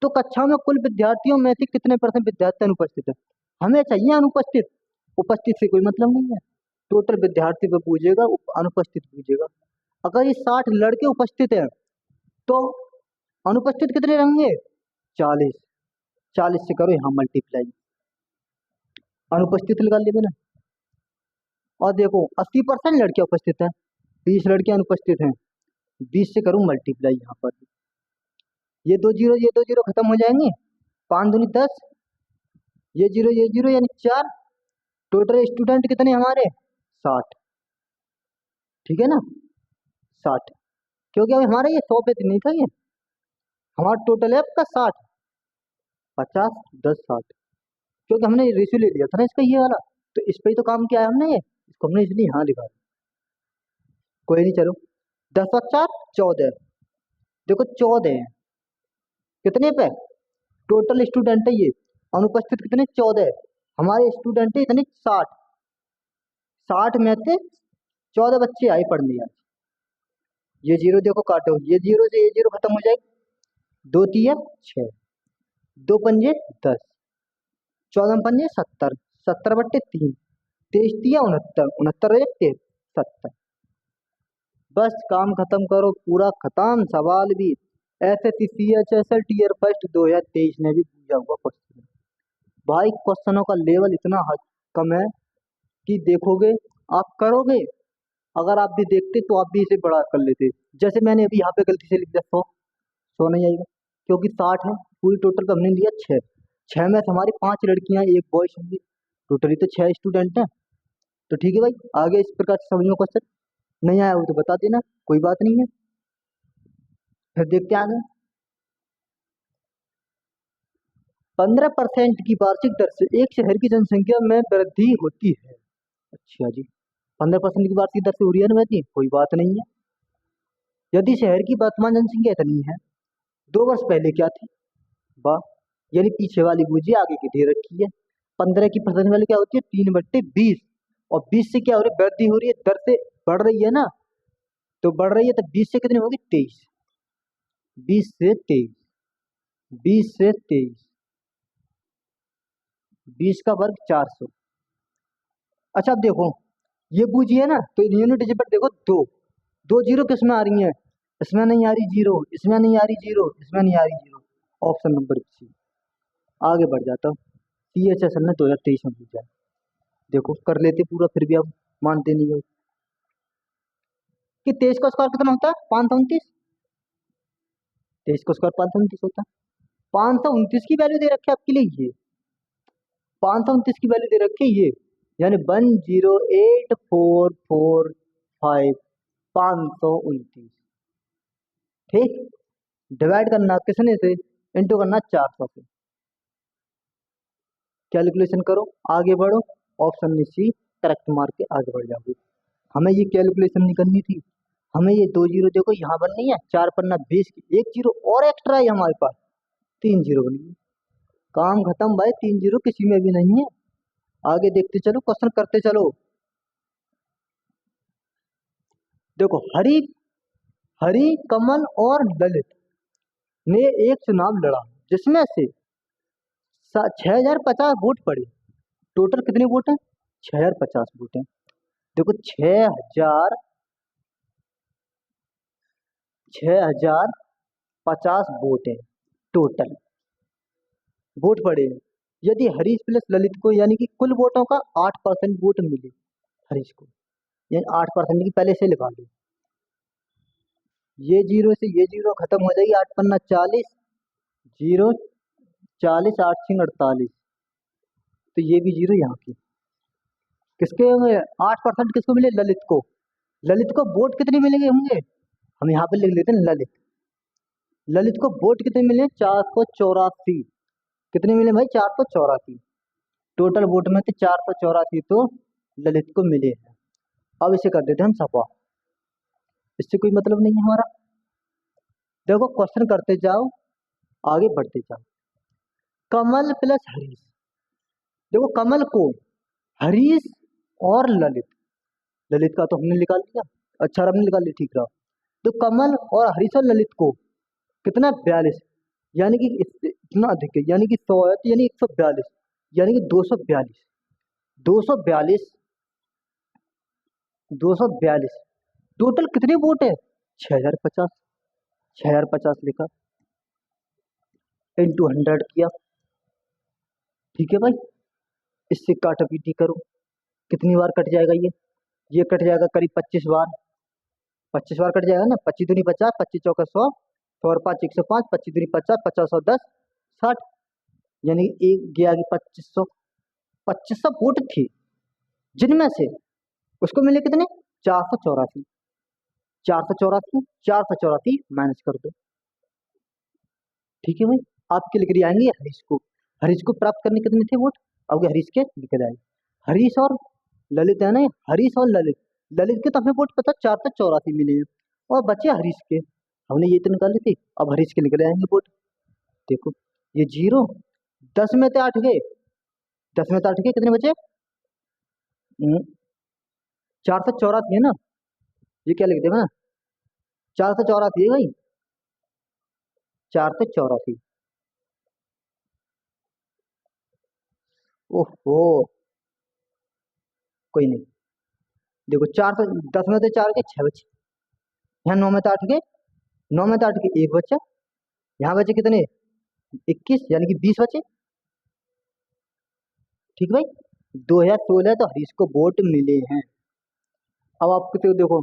तो कक्षा में कुल विद्यार्थियों में से कितने परसेंट विद्यार्थी अनुपस्थित है? हमें चाहिए अनुपस्थित, उपस्थित से कोई मतलब नहीं है। टोटल विद्यार्थी पे पूछेगा, अनुपस्थित पूछेगा। अगर ये 60 लड़के उपस्थित हैं तो अनुपस्थित कितने रहेंगे? 40, 40 से करो यहाँ मल्टीप्लाई, अनुपस्थित लगा लिया मैंने। और देखो 80% लड़कियां उपस्थित हैं, 20 लड़कियां अनुपस्थित हैं, 20 से करूँ मल्टीप्लाई यहाँ पर। ये दो जीरो खत्म हो जाएंगे, 5 दूनी 10, ये जीरो यानी 4। टोटल स्टूडेंट कितने हमारे? 60। ठीक है ना, 60, क्योंकि अब हमारा ये 100 पे तो नहीं था ये, हमारा टोटल है आपका 60, 50 10 60, क्योंकि हमने रेशियो ले लिया था ना इसका ये वाला, तो इस पे ही तो काम किया है हमने ये, इसको हमने इसलिए यहाँ लिखा। कोई नहीं, चलो 10 और 4 14। देखो 14 है कितने पे? टोटल स्टूडेंट है ये, अनुपस्थित कितने? 14। हमारे स्टूडेंट है इतने 60, 60 में से 14 बच्चे आए पढ़ने आज। ये जीरो देखो काटो, ये जीरो से ये जीरो खत्म हो जाएगी, 2 तिया 6, 2 पंजे 10, 14 पंजे 70, 70/3, 23 तिया 69, 69 रहे 70। बस काम खत्म करो, पूरा खत्म। सवाल भी ऐसे CHSL टीयर फर्स्ट 2023 ने भी पूछा हुआ क्वेश्चन। भाई क्वेश्चनों का लेवल इतना कम है कि देखोगे, आप करोगे अगर आप भी देखते तो आप भी इसे बड़ा कर लेते। जैसे मैंने अभी यहाँ पे गलती से लिख दिया 100, 100 नहीं आएगा क्योंकि 60 है। पूरी टोटल हमने लिया 6, 6 में से हमारी 5 लड़कियां एक बॉयज होंगे, टोटली तो 6 स्टूडेंट हैं। तो ठीक है भाई, आगे इस प्रकार से समझो क्वेश्चन। नहीं आया हो तो बता देना, कोई बात नहीं है। फिर देखते हैं आगे। 15% की वार्षिक दर से एक शहर की जनसंख्या में वृद्धि होती है। अच्छा जी, 15% की वार्षिक दर से हो रही है ना वृद्धि, कोई बात नहीं है। यदि शहर की वर्तमान जनसंख्या इतनी है, 2 वर्ष पहले क्या थी? वाह, यानी पीछे वाली बूझी आगे की दे रखी है। 15 की परसेंट वैल्यू क्या होती है? 3/20। और 20 से क्या हो रही है? वृद्धि हो रही है, दर से बढ़ रही है ना, तो बढ़ रही है तो 20 से कितनी होगी? 23। 20 से 23, 20 से 23, 20 का वर्ग 400। अच्छा अब देखो, ये बूझी है ना, तो यूनिट डिजिट पर देखो, दो दो जीरो किस में आ रही है? इसमें नहीं आ रही जीरो, इसमें नहीं आ रही जीरो, इसमें नहीं आ रही जीरो। ऑप्शन नंबर सी। आगे बढ़ जाता हूँ। CHSL ने 2023 में पूछा है। देखो कर लेते पूरा, फिर भी आप मानते नहीं हो कि 23 का स्क्वायर कितना होता है? 529। 23 का स्क्वायर 529 होता है। 529 की वैल्यू दे रखी है आपके लिए ये, 529 की वैल्यू दे रखी है ये, यानी 108445, 529। ठीक, डिवाइड करना किसने से? इंटू करना 400 से। कैलकुलेशन करो, आगे बढ़ो। ऑप्शन में सी करेक्ट मार के आगे बढ़ जाओगे। हमें ये कैलकुलेशन नहीं करनी थी, हमें ये 2 जीरो देखो यहाँ बननी है, 4 पन्ना 20 की, 1 जीरो और एक्स्ट्रा है हमारे पास, 3 जीरो बनी है। काम खत्म भाई, 3 जीरो किसी में भी नहीं है। आगे देखते चलो, क्वेश्चन करते चलो। देखो, हरी हरी कमल और ललित ने एक चुनाव लड़ा, जिसमें से 6050 वोट पड़े। टोटल कितने वोट हैं? 6050 वोट हैं। देखो, 6050 वोट है टोटल, वोट पड़े हैं। यदि हरीश प्लस ललित को, यानी कि कुल वोटों का 8% वोट मिले हरीश को, यानी 8% की पहले से लिखा लो। ये जीरो से ये जीरो खत्म हो जाएगी, 8 पन्ना 40, जीरो 40, 8 छिंग 48, तो ये भी जीरो यहाँ की। किसके होंगे? 8% किसको मिले? ललित को। ललित को वोट कितने मिलेंगे होंगे? हम यहाँ पे लिख लेते हैं ललित। ललित को वोट कितने मिले? 484। कितने मिले भाई? 484। टोटल वोट में से 484 तो ललित को मिले हैं। अब इसे कर देते हैं हम सफा, इससे कोई मतलब नहीं है हमारा। देखो क्वेश्चन करते जाओ, आगे बढ़ते जाओ। कमल प्लस हरीश, देखो कमल को, हरीश और ललित, ललित का तो हमने निकाल लिया, अच्छा हमने निकाल लिया, ठीक रहा। तो कमल और हरीश और ललित को कितना? 42, यानी कि इतना अधिक है, यानी कि 100 है तो यानी 142, यानी कि 242, 242, 242। टोटल कितने वोट है? 6050, 6050 लिखा, इंटू 100 किया। ठीक है भाई, इससे काटा पीटी करो, कितनी बार कट जाएगा ये कट जाएगा करीब 25 बार। 25 बार कट जाएगा ना, 25 दूनी 50, 25 चौका 100, 100 और 5 105, 25 दूनी 50, 50 और 10 60, यानी एक गया कि 2500। 2500 वोट थे, जिनमें से उसको मिले कितने? 484। 484, 484 माइनस कर दो। ठीक है भाई, आपके लिख रही आएंगे हरीश को। हरीश को प्राप्त करने कितने थे वोट? अब हरीश के निकल आए। हरीश और ललित है ना, हरीश और ललित, ललित के तो हमें वोट पता 484 मिले हैं, और बचे हरीश के, हमने ये तो निकाले थे। अब हरीश के निकल आएंगे वोट। देखो ये जीरो, 10 में से 8 गए, 10 में से 8 गए, कितने बचे? 484 है ना, ये क्या लिख देगा? 484 है भाई, 484। ओहो, कोई नहीं। देखो 410 में से 4 के 6 बचे, यहाँ 9 में से 8 के, 9 में से 8 के 1 बचा, यहाँ बचे कितने? 21, यानी कि 20 बचे। ठीक भाई, 2016 तो हरीश को वोट मिले हैं। अब आपको तो देखो,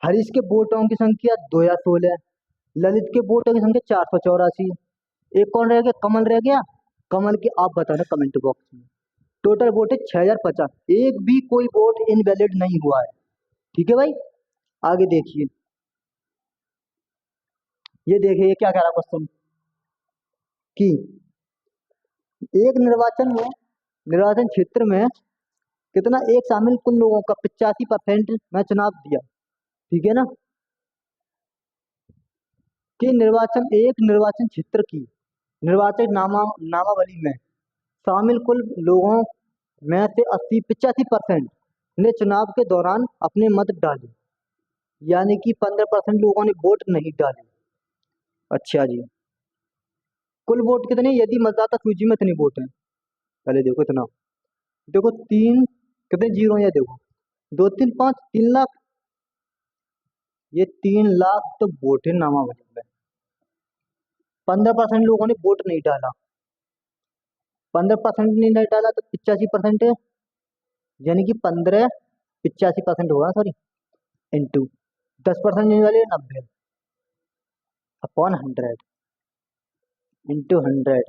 हरीश के वोटों की संख्या 2016, ललित के वोटों की संख्या 484। एक कौन रह गया? कमल रह गया। कमल के आप बताना कमेंट बॉक्स में। टोटल वोट है 6050, एक भी कोई वोट इनवैलिड नहीं हुआ है। ठीक है भाई, आगे देखिए। ये देखिए ये क्या कह रहा क्वेश्चन कि एक निर्वाचन क्षेत्र में कितना एक शामिल कुल लोगों का 85% में चुनाव दिया। ठीक है ना, कि एक निर्वाचन क्षेत्र की निर्वाचक नामावली में शामिल कुल लोगों में से 85% ने चुनाव के दौरान अपने मत डाले, यानी कि 15% लोगों ने वोट नहीं डाले। अच्छा जी, कुल वोट कितने यदि मतदाता सूची में इतने वोट हैं? पहले देखो इतना, देखो तीन, कितने जीरो है देखो, 2 3 5, 3 लाख। ये 3 लाख तो वोट है नामावली में। 15% लोगों ने वोट नहीं डाला, 15% नहीं डाला तो 85% है, यानी कि 15 85% होगा, सॉरी, इंटू 10% नहीं वाले 90 अपॉन 100 इंटू 100।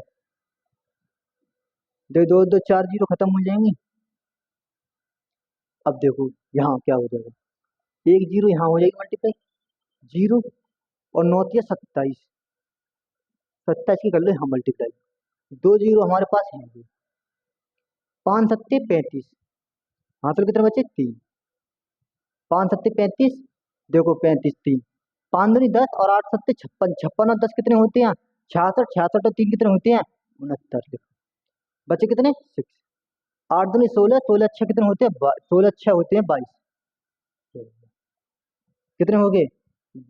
दो दो दो चार जीरो खत्म हो जाएंगी। अब देखो यहाँ क्या हो जाएगा, एक जीरो यहाँ हो जाएगी मल्टीप्लाई, जीरो और 9 × 27, 27 की कर लो यहाँ मल्टीप्लाई, दो जीरो हमारे पास है, 5 × 7 = 35। हाँ तो कितने बचे? 3। 5 × 7 = 35, देखो 35 3, 5 दूनी 10 और 8 × 7 = 56, 56 और 10 कितने होते हैं? 66, 66 और 3 कितने होते हैं? 69। बचे कितने? 6। 8 दूनी 16, 16 कितने होते हैं? 16 होते हैं 22। कितने हो गए?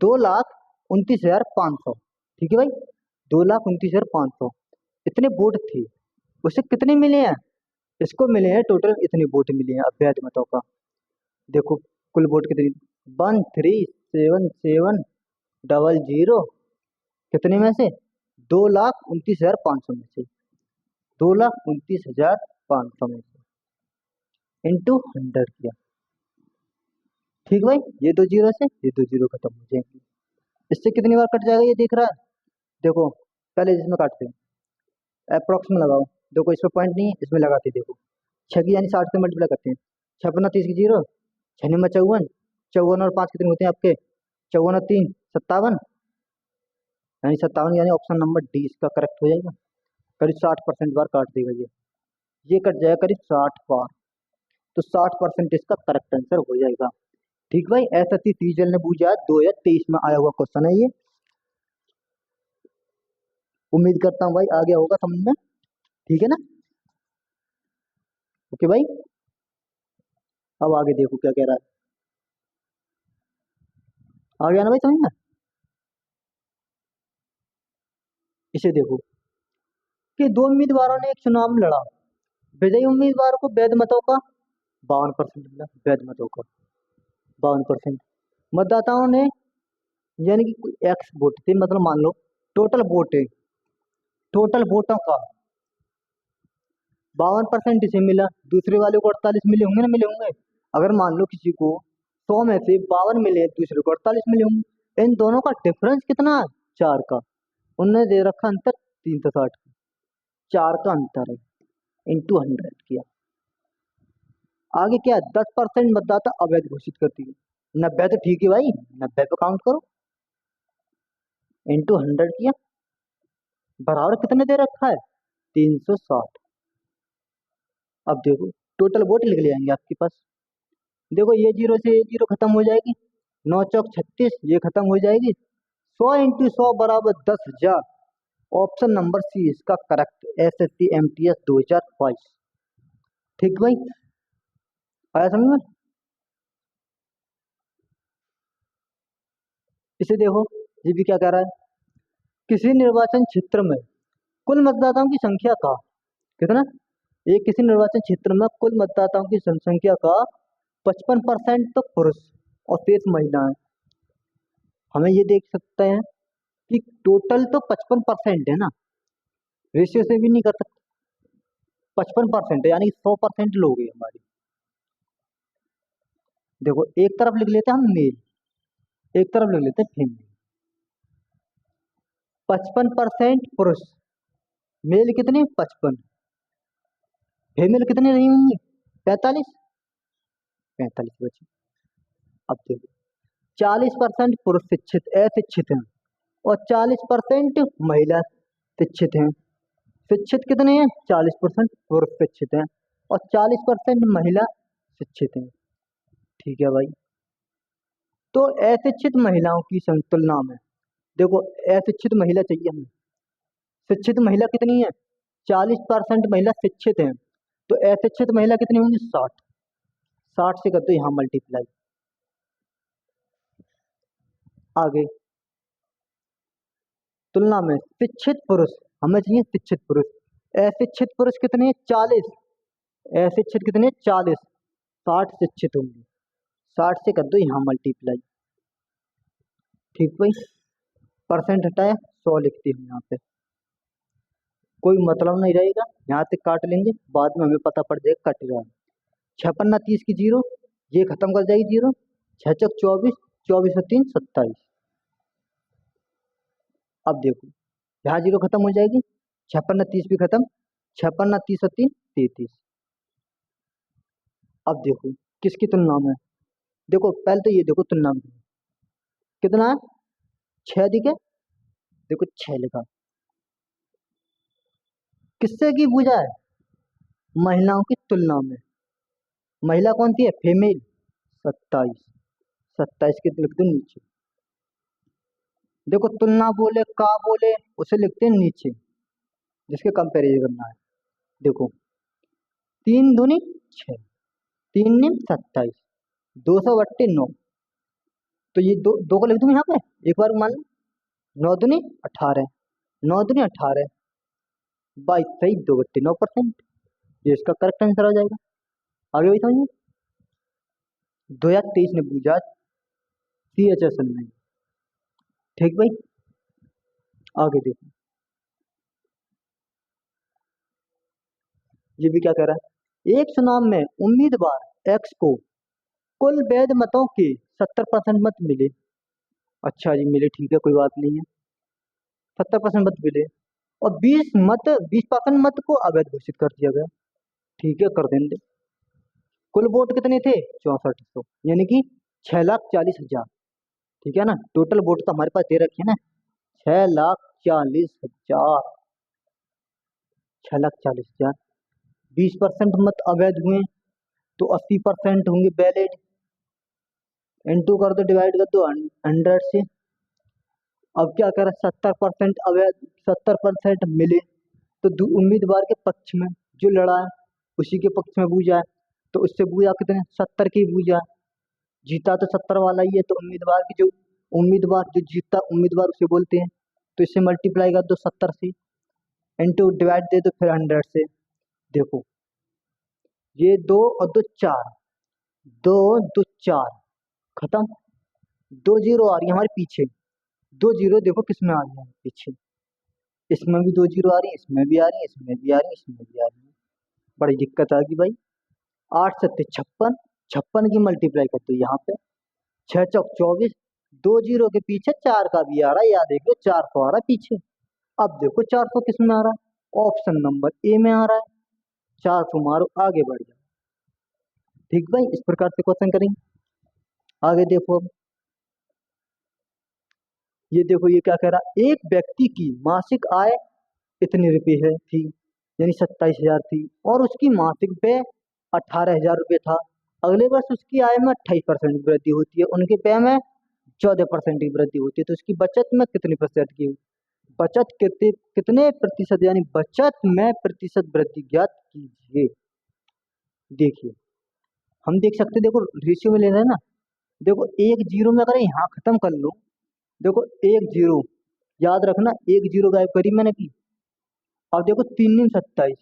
2,29,500। ठीक है भाई, 2,29,500 इतने वोट थे। उसे कितने मिले हैं? इसको मिले हैं टोटल इतने वोट मिले हैं अवैध मतों का। देखो कुल वोट कितनी, 137700, कितने में से? 2,29,500 में से, 2,29,500 में से इंटू 100 किया। ठीक भाई, ये दो जीरो से ये दो जीरो खत्म हो जाएंगे। इससे कितनी बार कट जाएगा ये देख रहा है? देखो पहले जिसमें काटते हैं अप्रोक्स में लगाओ, देखो इसमें पॉइंट नहीं है, इसमें लगाते हैं, देखो 6 की यानी 60 से मल्टीप्लाई करते हैं, 6 × 5 = 30 की जीरो, 6 × 9 = 54, 54 और 5 कितने होते हैं आपके? 54 और 3 = 57, यानी 57, यानी ऑप्शन नंबर डी इसका करेक्ट हो जाएगा। करीब 60% बार काट देगा ये कट जाएगा करीब 60 बार, तो 60% इसका करेक्ट आंसर हो जाएगा। ठीक भाई, SSC सीजल ने पूछा है, 2023 में आया हुआ क्वेश्चन है ये। उम्मीद करता हूँ भाई आ गया होगा समझ में। ठीक है ना, ओके भाई। अब आगे देखो क्या कह रहा है, आ गया ना भाई समझ में? इसे देखो कि दो उम्मीदवारों ने एक चुनाव में लड़ा, विजयी उम्मीदवार को वैध मतों का 52% मिला, वैध मतों का 52%। मतदाताओं ने, यानी कि कोई एक्स वोट थे, मतलब मान लो टोटल वोट है, टोटल वोटों का 52% इसे मिला, दूसरे वाले को 48 मिले होंगे ना, मिले होंगे। अगर मान लो किसी को 100 में से 52 मिले, दूसरे को 48 मिले होंगे, इन दोनों का डिफरेंस कितना है? 4 का। उनने दे रखा अंतर 360 का, 4 का अंतर है, इंटू 100 किया। आगे क्या? 10% मतदाता अवैध घोषित करती है, 90 तो ठीक है भाई, 90 पे काउंट करो, इंटू 100 किया, बराबर कितने दे रखा है? 360। अब देखो टोटल वोट लिख ले आएंगे आपके पास, देखो ये जीरो से ये जीरो खत्म हो जाएगी, 9 × 4 = 36, ये खत्म हो जाएगी, 100 × 100 = 10,000। ऑप्शन नंबर सी इसका करेक्ट, SSC MTS 2022। ठीक भाई, आया समझ में? इसे देखो, ये भी क्या कह रहा है, किसी निर्वाचन क्षेत्र में कुल मतदाताओं की संख्या का कितना, एक किसी निर्वाचन क्षेत्र में कुल मतदाताओं की जनसंख्या का 55% तो पुरुष और 23 महिलाएं। हमें ये देख सकते हैं कि टोटल तो 55% है ना, रेशियो से भी नहीं कर सकते, 55% है, यानी 100% लोग हैं हमारे। देखो एक तरफ लिख लेते हैं हम मेल, एक तरफ लिख लेते हैं फीमेल। 55% पुरुष, मेल कितने 55, फीमेल कितने नहीं होंगे 45, 45 बचे। अब देखो 40% पुरुष शिक्षित अशिक्षित हैं और 40% महिला शिक्षित हैं। शिक्षित कितने हैं 40% पुरुष शिक्षित हैं और 40% महिला शिक्षित हैं। ठीक है भाई, तो अशिक्षित महिलाओं की तुलना में देखो अशिक्षित महिला चाहिए हमें, शिक्षित महिला कितनी है 40% महिला शिक्षित हैं, तो अशिक्षित महिला कितनी होंगी 60, 60 से कर दो यहाँ मल्टीप्लाई। आगे तुलना में शिक्षित पुरुष, हमें चाहिए शिक्षित पुरुष, अशिक्षित पुरुष कितने 40, अशिक्षित कितने 40, 60 शिक्षित होंगे, 60 से कर दो यहाँ मल्टीप्लाई। ठीक भाई, परसेंट हटाया 100 लिखते हैं यहाँ पे, कोई मतलब नहीं रहेगा, यहाँ से काट लेंगे, बाद में हमें पता पड़ जाएगा कट रहा है। 56 30 की जीरो, ये खत्म कर जाएगी जीरो, 6 चौक 24, 24 और 3 27। अब देखो यहाँ जीरो खत्म हो जाएगी, 56 30 भी खत्म, 56 30 और 3 33। अब देखो किसकी तुलना में, देखो पहले तो ये देखो तुलना में कितना है 6 दिखे, देखो 6 लिखा, किससे की पूजा है महिलाओं की तुलना में, महिला कौन सी है फीमेल 27, 27 के लिख दो नीचे। देखो तुलना बोले का बोले उसे लिखते हैं नीचे, जिसके कंपैरिजन करना है। देखो 3 दूनी 6, 3 निम 27, 2 9, तो ये दो को लिख दूंगा यहाँ पे एक बार मान लो, 9 दूनी 18, 9 दूनी 18, 22 सही 2/9%, ये इसका करेक्ट आंसर आ जाएगा। आगे भी समझिए, 2023 ने पूछा CHS में। ठीक भाई, आगे देखो ये भी क्या कह रहा है, एक चुनाव में उम्मीदवार एक्स को कुल वैध मतों के 70% मत मिले। अच्छा जी मिले, ठीक है कोई बात नहीं है, 70% मत मिले और 20% मत को अवैध घोषित कर दिया गया। ठीक है कर देंगे। कुल वोट कितने थे 6400, यानी कि 6,40,000। ठीक है ना, टोटल वोट तो हमारे पास दे रखे है ना 6,40,000, 6,40,000, 20% मत अवैध हुए तो 80% होंगे वैलिड, इनटू कर दो डिवाइड कर दो 100 से। अब क्या कह रहा है 70% अवैध 70% मिले, तो उम्मीदवार के पक्ष में जो लड़ा है उसी के पक्ष में बूझा है, तो उससे बूझा कितने 70 की बूझा, जीता तो 70 वाला ही है, तो उम्मीदवार जो जीता उम्मीदवार उसे बोलते हैं, तो इससे मल्टीप्लाई कर दो 70 से, इनटू डिवाइड दे दो फिर 100 से। देखो ये 2 और 2 4, 2 2 4 खत्म, 2 जीरो आ रही है हमारे पीछे, 2 जीरो देखो किस में आ रही है पीछे, इसमें भी 2 जीरो आ रही है, इसमें भी आ रही है, इसमें भी आ रही है, इसमें भी आ रही है, बड़ी दिक्कत आ गई भाई। 8 7 56, 56 की मल्टीप्लाई कर दो यहाँ पे, 6 चौक 24, 2 जीरो के पीछे 4 का भी आ रहा है, या देख लो 400 आ रहा है पीछे। अब देखो 400 किस में आ रहा है, ऑप्शन नंबर ए में आ रहा है, 400 मारो आगे बढ़ जाओ। ठीक भाई, इस प्रकार से क्वेश्चन करेंगे। आगे देखो अब, ये देखो ये क्या कह रहा है, एक व्यक्ति की मासिक आय इतने रुपए है थी, यानी 27,000 थी, और उसकी मासिक व्यय 18,000 रुपये था। अगले वर्ष उसकी आय में 28% की वृद्धि होती है, उनके व्यय में 14% की वृद्धि होती है, तो उसकी बचत में कितनी प्रतिशत की, बचत कितने प्रतिशत, यानी बचत में प्रतिशत वृद्धि ज्ञात कीजिए। देखिए हम देख सकते, देखो रेशियो में लेना है ना, देखो एक जीरो में अगर यहाँ खत्म कर लो, देखो एक जीरो, याद रखना एक जीरो गायब करी मैंने की। अब देखो 3 दिन 27,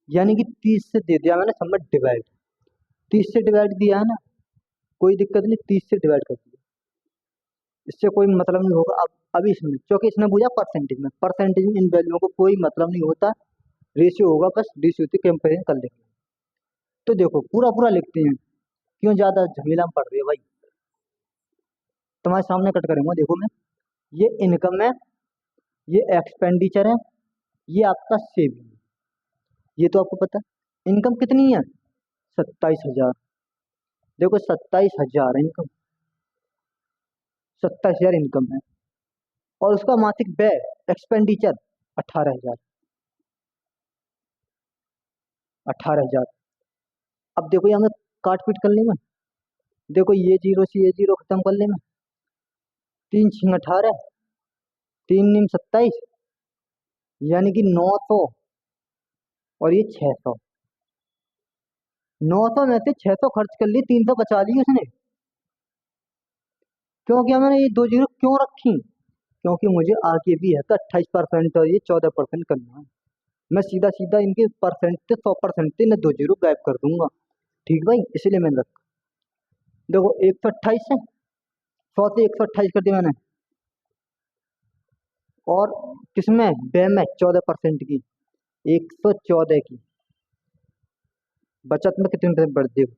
यानी कि 30 से दे दिया मैंने समझ डिवाइड, 30 से डिवाइड दिया है ना, कोई दिक्कत नहीं, 30 से डिवाइड कर दिया, इससे कोई मतलब नहीं होगा। अब अभी इसमें क्योंकि इसने पूछा परसेंटेज में इन वैल्यूओं को कोई मतलब नहीं होता, रेशियो होगा बस, रेशियो से कंपेरिजन कर लेंगे। तो देखो पूरा पूरा लिखते हैं, क्यों ज्यादा झमेला में पड़ रही है भाई? तुम्हारे सामने कट करूंगा, देखो मैं। ये इनकम है, ये एक्सपेंडिचर है, ये आपका सेविंग। ये तो आपको पता है। इनकम कितनी है? 27,000। देखो 27,000 इनकम, 27,000 इनकम है। और उसका मासिक व्यय एक्सपेंडिचर 18,000। 18,000। अब देखो यहाँ में काट पीट कर ले मैं। देखो ये जीरो से ये जीरो खत्म कर ले मैं। 3 6 18, 3 9 27, यानी कि 900। और ये 600। 900 में से 600 खर्च कर ली, 300 बचा ली उसने। क्योंकि मैंने ये दो जीरो क्यों रखी? क्योंकि मुझे आगे भी है तो 28% और ये 14% करना है। मैं सीधा सीधा इनके परसेंट से 100% से इन्हें दो जीरो गायब कर दूंगा। ठीक भाई, इसीलिए मैंने रखा। देखो 128 है, 100 से 128 कर दिया मैंने। और किसमें? व्यय में 14% की, 114 की। बचत में कितने परसेंट बढ़ देगी?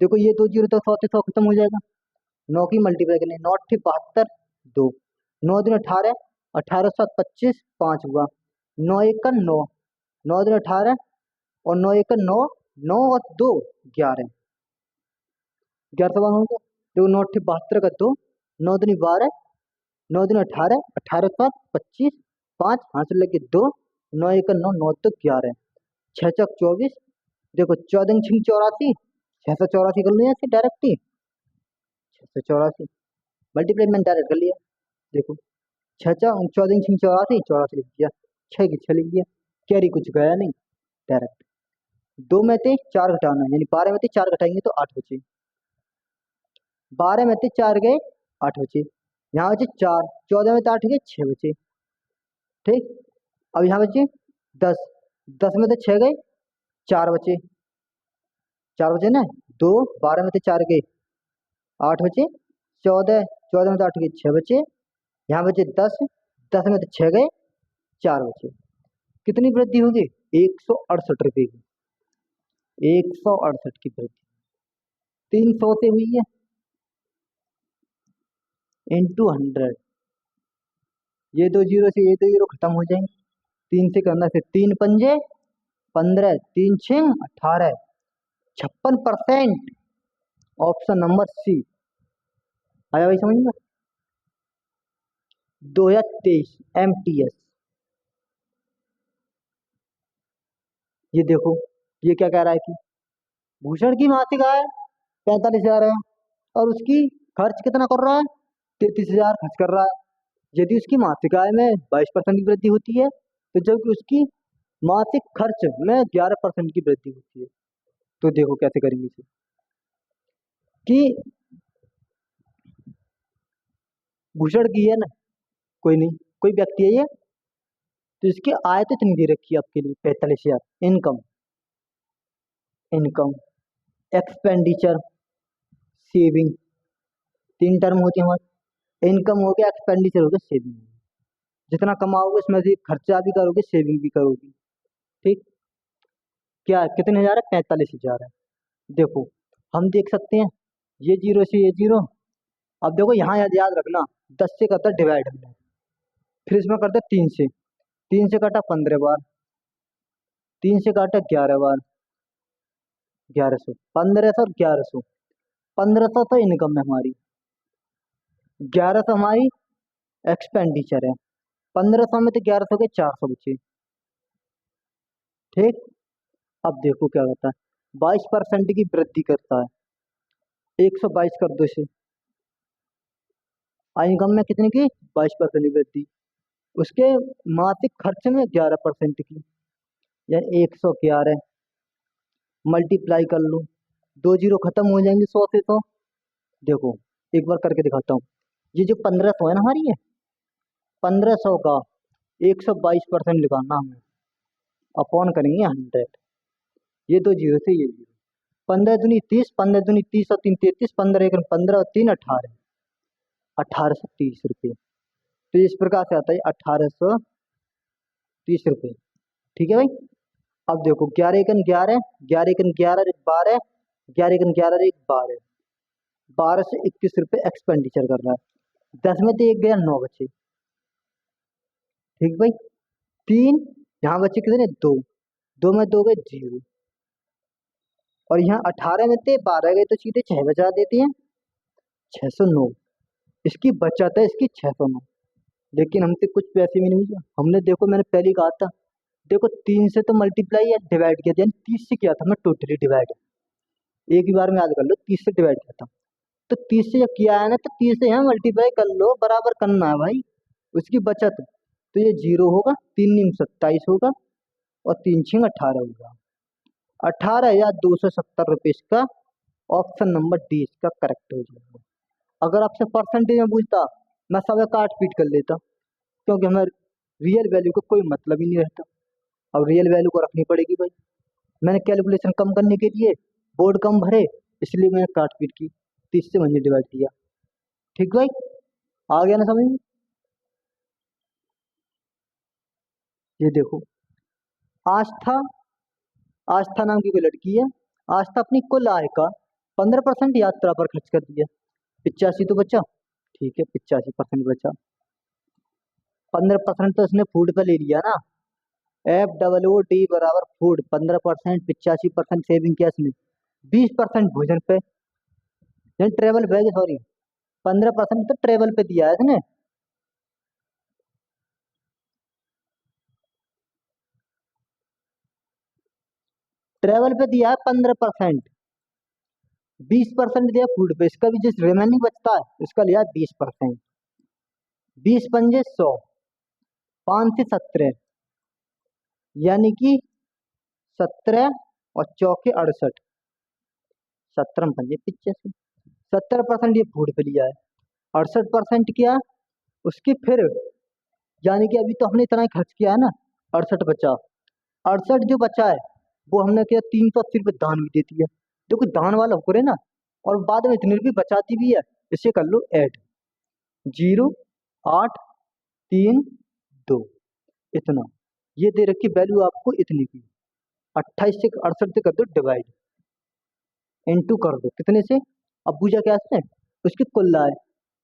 देखो ये दो जीरो तो 100 से 100 खत्म हो जाएगा। 9 की मल्टीप्लाई करनी, 9 8 72, 2। 9 दिन 18, 18 7 25, 5 हुआ। 9 1 का 9, 9 दिन 18, और 9 1 का 9, 9 और 2 11। 11 सौ हो गया। देखो 9 8 72 का 2, 9 दिन 12, 9 दिन 18, 18 7 25, 5 हाथ से लगे 2, 9 1 का 9, 9 तो 11, 6 चौक 24। देखो 14 छिंग 84, 684 कर लिया ऐसे डायरेक्ट ही। 684 मल्टीप्लाई मैंने डायरेक्ट कर लिया। देखो 14 छिंग 84, 84 लिख दिया। 6 की 6 लिख दिया। कैरी कुछ गया नहीं, डायरेक्ट। 2 में से 4 घटाना, यानी 12 में से 4 घटाएंगे तो 8 बचे। 12 में से 4 गए, 8 बचे। यहाँ बचे 4, 14 में से 8 गए, 6 बचे। ठीक। अब यहाँ बचे 10, 10 में से 6 गए, 4 बचे। 4 बचे ना। 2, 12 में से 4 गए, 8 बचे। 14, 14 में से 8 गए, 6 बचे। यहाँ बचे 10, 10 में से 6 गए, 4 बचे। कितनी वृद्धि होगी? 168 रुपये की। 168 की वृद्धि 300 से हुई है, इंटू 100। ये दो जीरो से ये दो जीरो खत्म हो जाएंगे। 3 से करना से 3 पंजे 15, 3 6 18, 56%। Option number C. आया भाई समझ में? 2023 MTS। ये देखो, ये क्या कह रहा है कि भूषण की मासिक आय 45,000 है, और उसकी खर्च कितना कर रहा है? 33,000 खर्च कर रहा है। यदि उसकी मासिक आय में 22% की वृद्धि होती है, तो जबकि उसकी मासिक खर्च में 11% की वृद्धि होती है। तो देखो कैसे करेंगे इसे, कि भूषण की है ना, कोई नहीं, कोई व्यक्ति है ये, तो इसकी आय तो इतनी दे रखी है आपके लिए 45,000। इनकम, इनकम, एक्सपेंडिचर, सेविंग, तीन टर्म होती है हमारी। इनकम हो गया, एक्सपेंडिचर हो गया, सेविंग। जितना कमाओगे उसमें से खर्चा भी करोगे, सेविंग भी करोगे। ठीक। क्या है? कितने हजार है? 45,000 है। देखो हम देख सकते हैं, ये जीरो से ये जीरो। अब देखो यहाँ याद रखना, 10 से करता डिवाइड हमने, फिर इसमें करते 3 से। 3 से काटा 15 बार, 3 से काटा 11 बार, 1100, 1500 और 1100। 1500 तो इनकम है हमारी, 1100 हमारी एक्सपेंडिचर है। 1500 में तो 1100 के 400 बचे। ठीक। अब देखो क्या होता है, 22% की वृद्धि करता है। 122 कर दो इसे। इनकम में कितने की? 22% की वृद्धि। उसके मासिक खर्च में 11% की, यानी 111। मल्टीप्लाई कर लो, दो जीरो खत्म हो जाएंगे 100 से। तो देखो एक बार करके दिखाता हूँ। ये जो 1500 है ना हमारी, ये 1500 का 122% निकालना हमें, अपॉन करेंगे 100। ये दो जीरो से ये जीरो। 15 दूनी 30, 15 दूनी 30 और 3 33, 15 एक 15 और 3 18, 1830 रुपये। तो इस प्रकार से आता है 1830 रुपये। ठीक है भाई। अब देखो 11 एकन 11, 11 एकन 11, 12, 11 का 11 एक 12, 12 से 21 रुपये एक्सपेंडिचर कर रहा है। 10 में तो एक गया, 9 बचे। ठीक भाई, 3 यहाँ बचे कितने, 2, 2 में 2 गए 0, और यहाँ 18 में थे 12 गए तो सीधे 6 बचा देते हैं, 609। इसकी बचत है, इसकी 609। लेकिन हमसे कुछ पैसे भी नहीं हुए। हमने देखो, मैंने पहले ही कहा था, देखो 3 से तो मल्टीप्लाई या डिवाइड किया था, यानी 30 से किया था मैं टोटली डिवाइड। एक ही बार में याद कर लो, 30 से डिवाइड किया था। तो 30 से जब किया है ना, तो 30 से यहाँ मल्टीप्लाई कर लो, बराबर करना है भाई उसकी बचत। तो ये 0 होगा, 3 नीम 27 होगा, और 3 छिंग 18 होगा। 18,270 रुपये इसका ऑप्शन नंबर डी इसका करेक्ट हो जाएगा। अगर आपसे परसेंटेज में पूछता, मैं सब काट पीट कर लेता, क्योंकि हमें रियल वैल्यू का कोई मतलब ही नहीं रहता। अब रियल वैल्यू को रखनी पड़ेगी भाई। मैंने कैलकुलेशन कम करने के लिए बोर्ड कम भरे, इसलिए मैंने काट पीट की, 30 से मैंने डिवाइड किया। ठीक भाई, आ गया ना समझ में? ये देखो, आस्था, आस्था नाम की कोई लड़की है। आस्था अपनी कुल आय का 15% यात्रा पर खर्च कर दिया। 85 तो बचा, ठीक है, 85% बचा। 15% तो उसने फूड पे ले लिया ना, FOOD बराबर फूड। 15%, 85% सेविंग किया इसने। 20% भोजन पे, यानी ट्रेवल बैग, सॉरी, 15% तो ट्रेवल पे दिया है इसने। ट्रेवल पे दिया है 15%, 20% दिया फूड पे। इसका भी जिस रिमेनिंग बचता है इसका लिया 20%। 20 पंजे 100, 5 से 17, यानी कि 17 और चौके 68, 17 पंजे 85। 70% ये फूड पे लिया है, 68% किया उसकी फिर, यानी कि अभी तो हमने इतना ही खर्च किया है ना, 68 बचा। 68 जो बचा है वो हमने किया 380 रुपये दान भी दे दिया। देखो दान वाला हो करे ना, और बाद में इतनी रुपये बचाती भी है। इसे कर लो ऐड, 0, 8, 3, 2, इतना। ये दे रखी वैल्यू आपको इतनी की। 28 से 68 से कर दो डिवाइड, इनटू कर दो कितने से, अब पूछा क्या है उसकी कुल आय।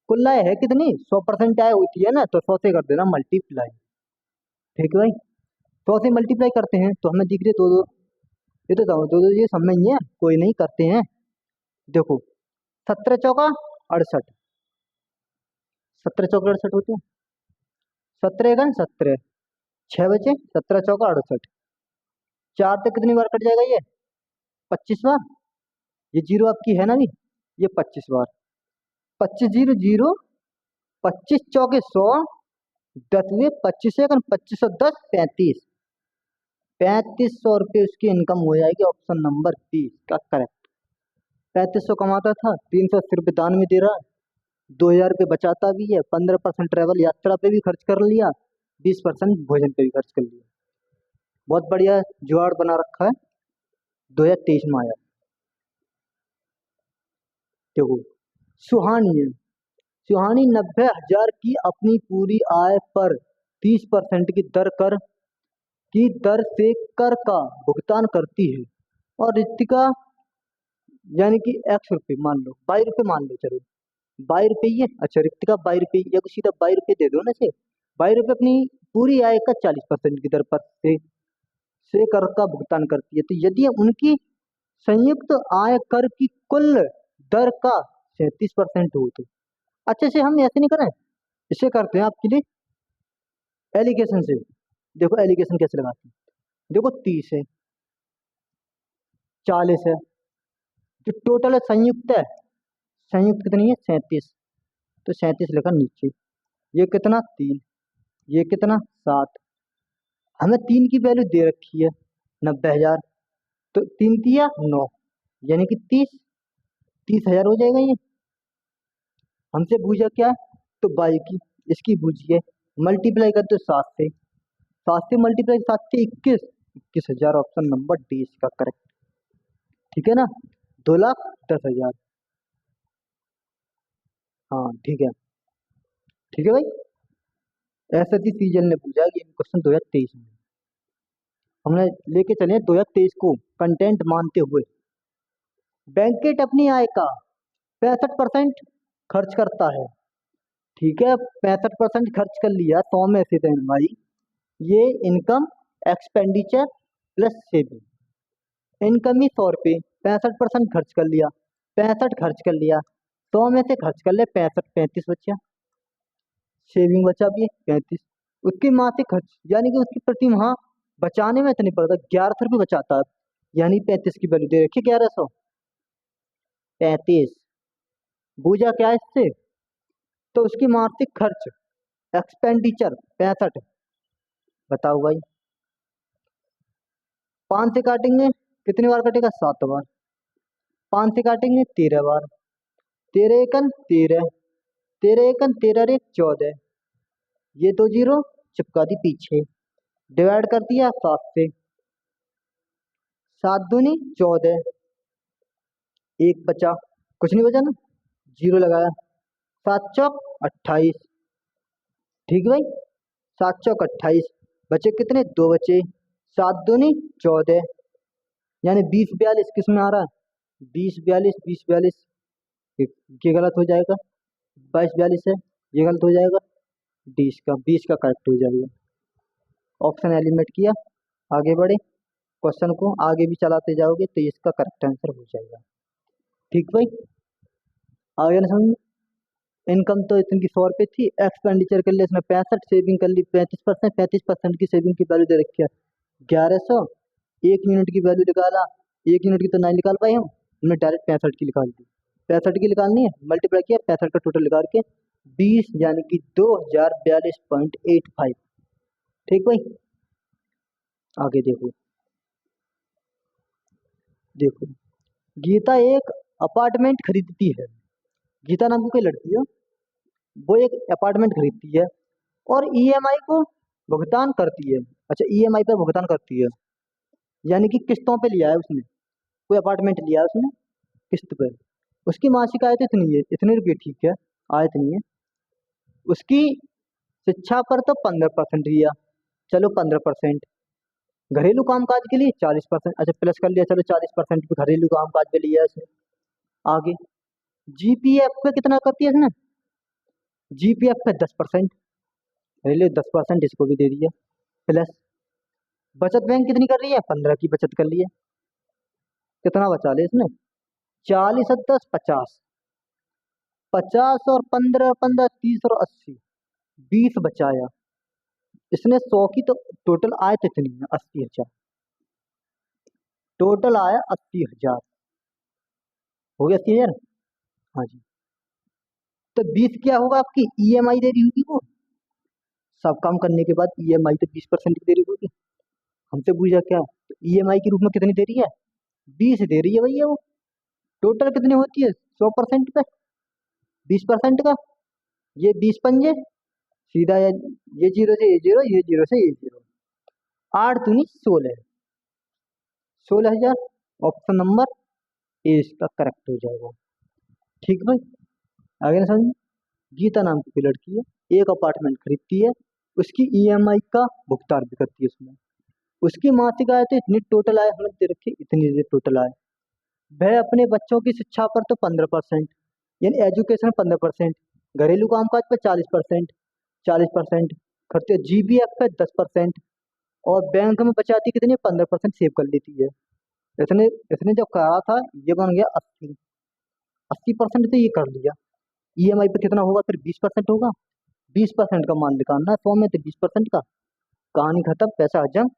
कुल आय है कितनी, 100% आय होती है ना, तो 100 से कर देना मल्टीप्लाई। ठीक है भाई, 100 से मल्टीप्लाई करते हैं तो हमें दिख रही है दो दो, ये तो दो दो ये सब नहीं है, कोई नहीं, करते हैं। देखो, 17 चौका 68, 17 चौका 68 होते हैं। 17 का 17, 6 बचे, 17 चौका 68, 4 तक कितनी बार कट जाएगा ये, 25 बार। ये जीरो आपकी है ना भी, ये 25 बार। 25 0 0, 25 चौके 100, 10 हुए 25 25 और 10 35, 3500 रुपये उसकी इनकम हो जाएगी। ऑप्शन नंबर 20 का करेक्ट। 3500 कमाता था, 380 रुपये दान में दे रहा है, 2000 रुपये बचाता भी है, 15% ट्रेवल यात्रा पे भी खर्च कर लिया, 20% भोजन पे भी खर्च कर लिया। बहुत बढ़िया जुगाड़ बना रखा है, 2023 में आया। देखो, सुहानी है, सुहानी 90,000 की अपनी पूरी आय पर 30% की दर से कर का भुगतान करती है। और रितिका, यानी कि ₹X मान लो, ₹22 मान लो, चलो ₹22 ही है। अच्छा, रितिका ₹22, या तो सीधा ₹22 दे दो ना से। ₹22 अपनी पूरी आय का 40% की दर पर से कर का भुगतान करती है। तो यदि उनकी संयुक्त आय कर की कुल दर का 37% हो तो, अच्छे से हम ऐसे नहीं करें, इसे करते हैं आपके लिए एलिगेशन से। देखो एलिगेशन कैसे लगाते हैं, देखो 30 है, 40 है, जो टोटल है संयुक्त है, संयुक्त कितनी है 37, तो 37 लिखा नीचे। ये कितना 3, ये कितना 7, हमें 3 की वैल्यू दे रखी है 90,000, तो 3 तिया 9, यानी कि 30,000 हो जाएगा ये। हमसे पूछा क्या, तो बाई की, इसकी पूछिए, मल्टीप्लाई कर दो 7 से, 7 से मल्टीप्लाई 7 से 21,000। ऑप्शन नंबर डी इसका करेक्ट। ठीक है ना, 2,10,000। हाँ ठीक है, ठीक है भाई। ऐसे ही सीजन ने पूछा कि क्वेश्चन 2023 में, हमने लेके चले 2023 को कंटेंट मानते हुए। बैंकेट अपनी आय का 65% खर्च करता है। ठीक है, 65% खर्च कर लिया 100 में से, देन भाई ये income expenditure plus saving. Income ही 100 रुपये, 65% खर्च कर लिया, 65 खर्च कर लिया, 100 में से खर्च कर ले 65, 35 बचा, सेविंग बचा भी 35। उसकी मासिक खर्च यानी कि उसकी प्रति माह बचाने में इतनी पड़ता, 1100 रुपये बचाता है, यानी 35 की वैल्यू दे रखी 1135। बूझा क्या है इससे? तो उसकी मासिक खर्च एक्सपेंडिचर 65। बताओ भाई, 5 से काटेंगे कितनी बार कटेगा? 7 बार। 5 से काटेंगे 13 बार, 13 एकन 13, 13 एकन 13 रे 14, ये तो जीरो चिपका दी पीछे, डिवाइड कर दिया 7 से, 7 दूनी 14, एक बचा, कुछ नहीं बचा ना, जीरो लगाया, 7 चौक 28। ठीक भाई, 7 चौक 28, बचे कितने? 2 बचे, 7 दूनी 14, यानी 20 42 किस में आ रहा है? 20 42, 20 42, ये गलत हो जाएगा, 22 42 है, ये गलत हो जाएगा, 20 का करेक्ट हो जाएगा। ऑप्शन एलिमिनेट किया, आगे बढ़े, क्वेश्चन को आगे भी चलाते जाओगे तो इसका करेक्ट आंसर हो जाएगा। ठीक भाई, आगे ना समझ। इनकम तो इतनी 100 रुपये थी, एक्सपेंडिचर कर लिया इसमें 65, सेविंग कर ली 35%, 35% की सेविंग की वैल्यू दे रखी है 1100। 1 यूनिट की वैल्यू निकाला, 1 यूनिट की तो नहीं निकाल पाए हमने डायरेक्ट 65 की निकाल दी। 65 की निकालनी है, मल्टीप्लाई किया 65 का टोटल निकाल के 20, यानी कि 2042.85। ठीक भाई, आगे देखो, देखो गीता एक अपार्टमेंट खरीदती है। गीता नाम की कोई लड़की है, वो एक अपार्टमेंट खरीदती है और ईएमआई को भुगतान करती है। अच्छा, ईएमआई पर भुगतान करती है, यानी कि किस्तों पे लिया है उसने, कोई अपार्टमेंट लिया है उसने किस्त पे। उसकी मासिक आय तो इतनी है, इतने रुपये, ठीक है, आय इतनी है। उसकी शिक्षा पर तो 15% लिया, चलो 15%। घरेलू कामकाज के लिए 40%, अच्छा प्लस कर लिया, चलो 40% घरेलू कामकाज पे लिया है उसने। आगे जीपीएफ पे कितना करती है इसने? जीपीएफ पे 10%, घरेलू 10% इसको भी दे दिया, प्लस बचत बैंक कितनी कर रही है? 15 की बचत कर ली है। कितना बचा ले इसने? 40 और 10 50, 50 और 15 15 30 और 80, 20 बचाया इसने। 100 की तो टोटल आय तो इतनी है 80,000, टोटल आया 80,000, हो गया 80,000। हाँ जी, तो 20 क्या होगा? आपकी ईएमआई दे रही होगी वो, सब काम करने के बाद ईएमआई तो 20% की दे रही होगी। हमसे पूछा क्या, तो ईएमआई के रूप में कितनी दे रही है? 20 दे रही है भैया वो। टोटल कितनी होती है 100% पे? 20% का, ये 20 पंजे सीधा, ये जीरो से ये जीरो, ये जीरो से ये जीरो, 8 दूनी 16, 16,000। ऑप्शन नंबर ए इसका करेक्ट हो जाएगा। ठीक भाई, आगे ना समझ। गीता नाम की कोई लड़की है, एक अपार्टमेंट खरीदती है, उसकी ईएमआई का भुगतान भी करती है उसमें। उसकी मासिक आय तो इतनी, टोटल आय हमने दे रखी इतनी टोटल आय। वह अपने बच्चों की शिक्षा पर तो 15%, यानी एजुकेशन 15%, घरेलू कामकाज पर 40%, 40% खर्चे, जीबीएफ पे 10%, और बैंक में बचाती कितनी? 15% सेव कर लेती है। इसने इसने जब कहा था ये बन गया 80, 80% तो ये कर लिया। ईएमआई पे कितना होगा फिर? 20% होगा, 20% का मान निकालना है 100 में, तो 20% का, कहानी खत्म, पैसा हजम,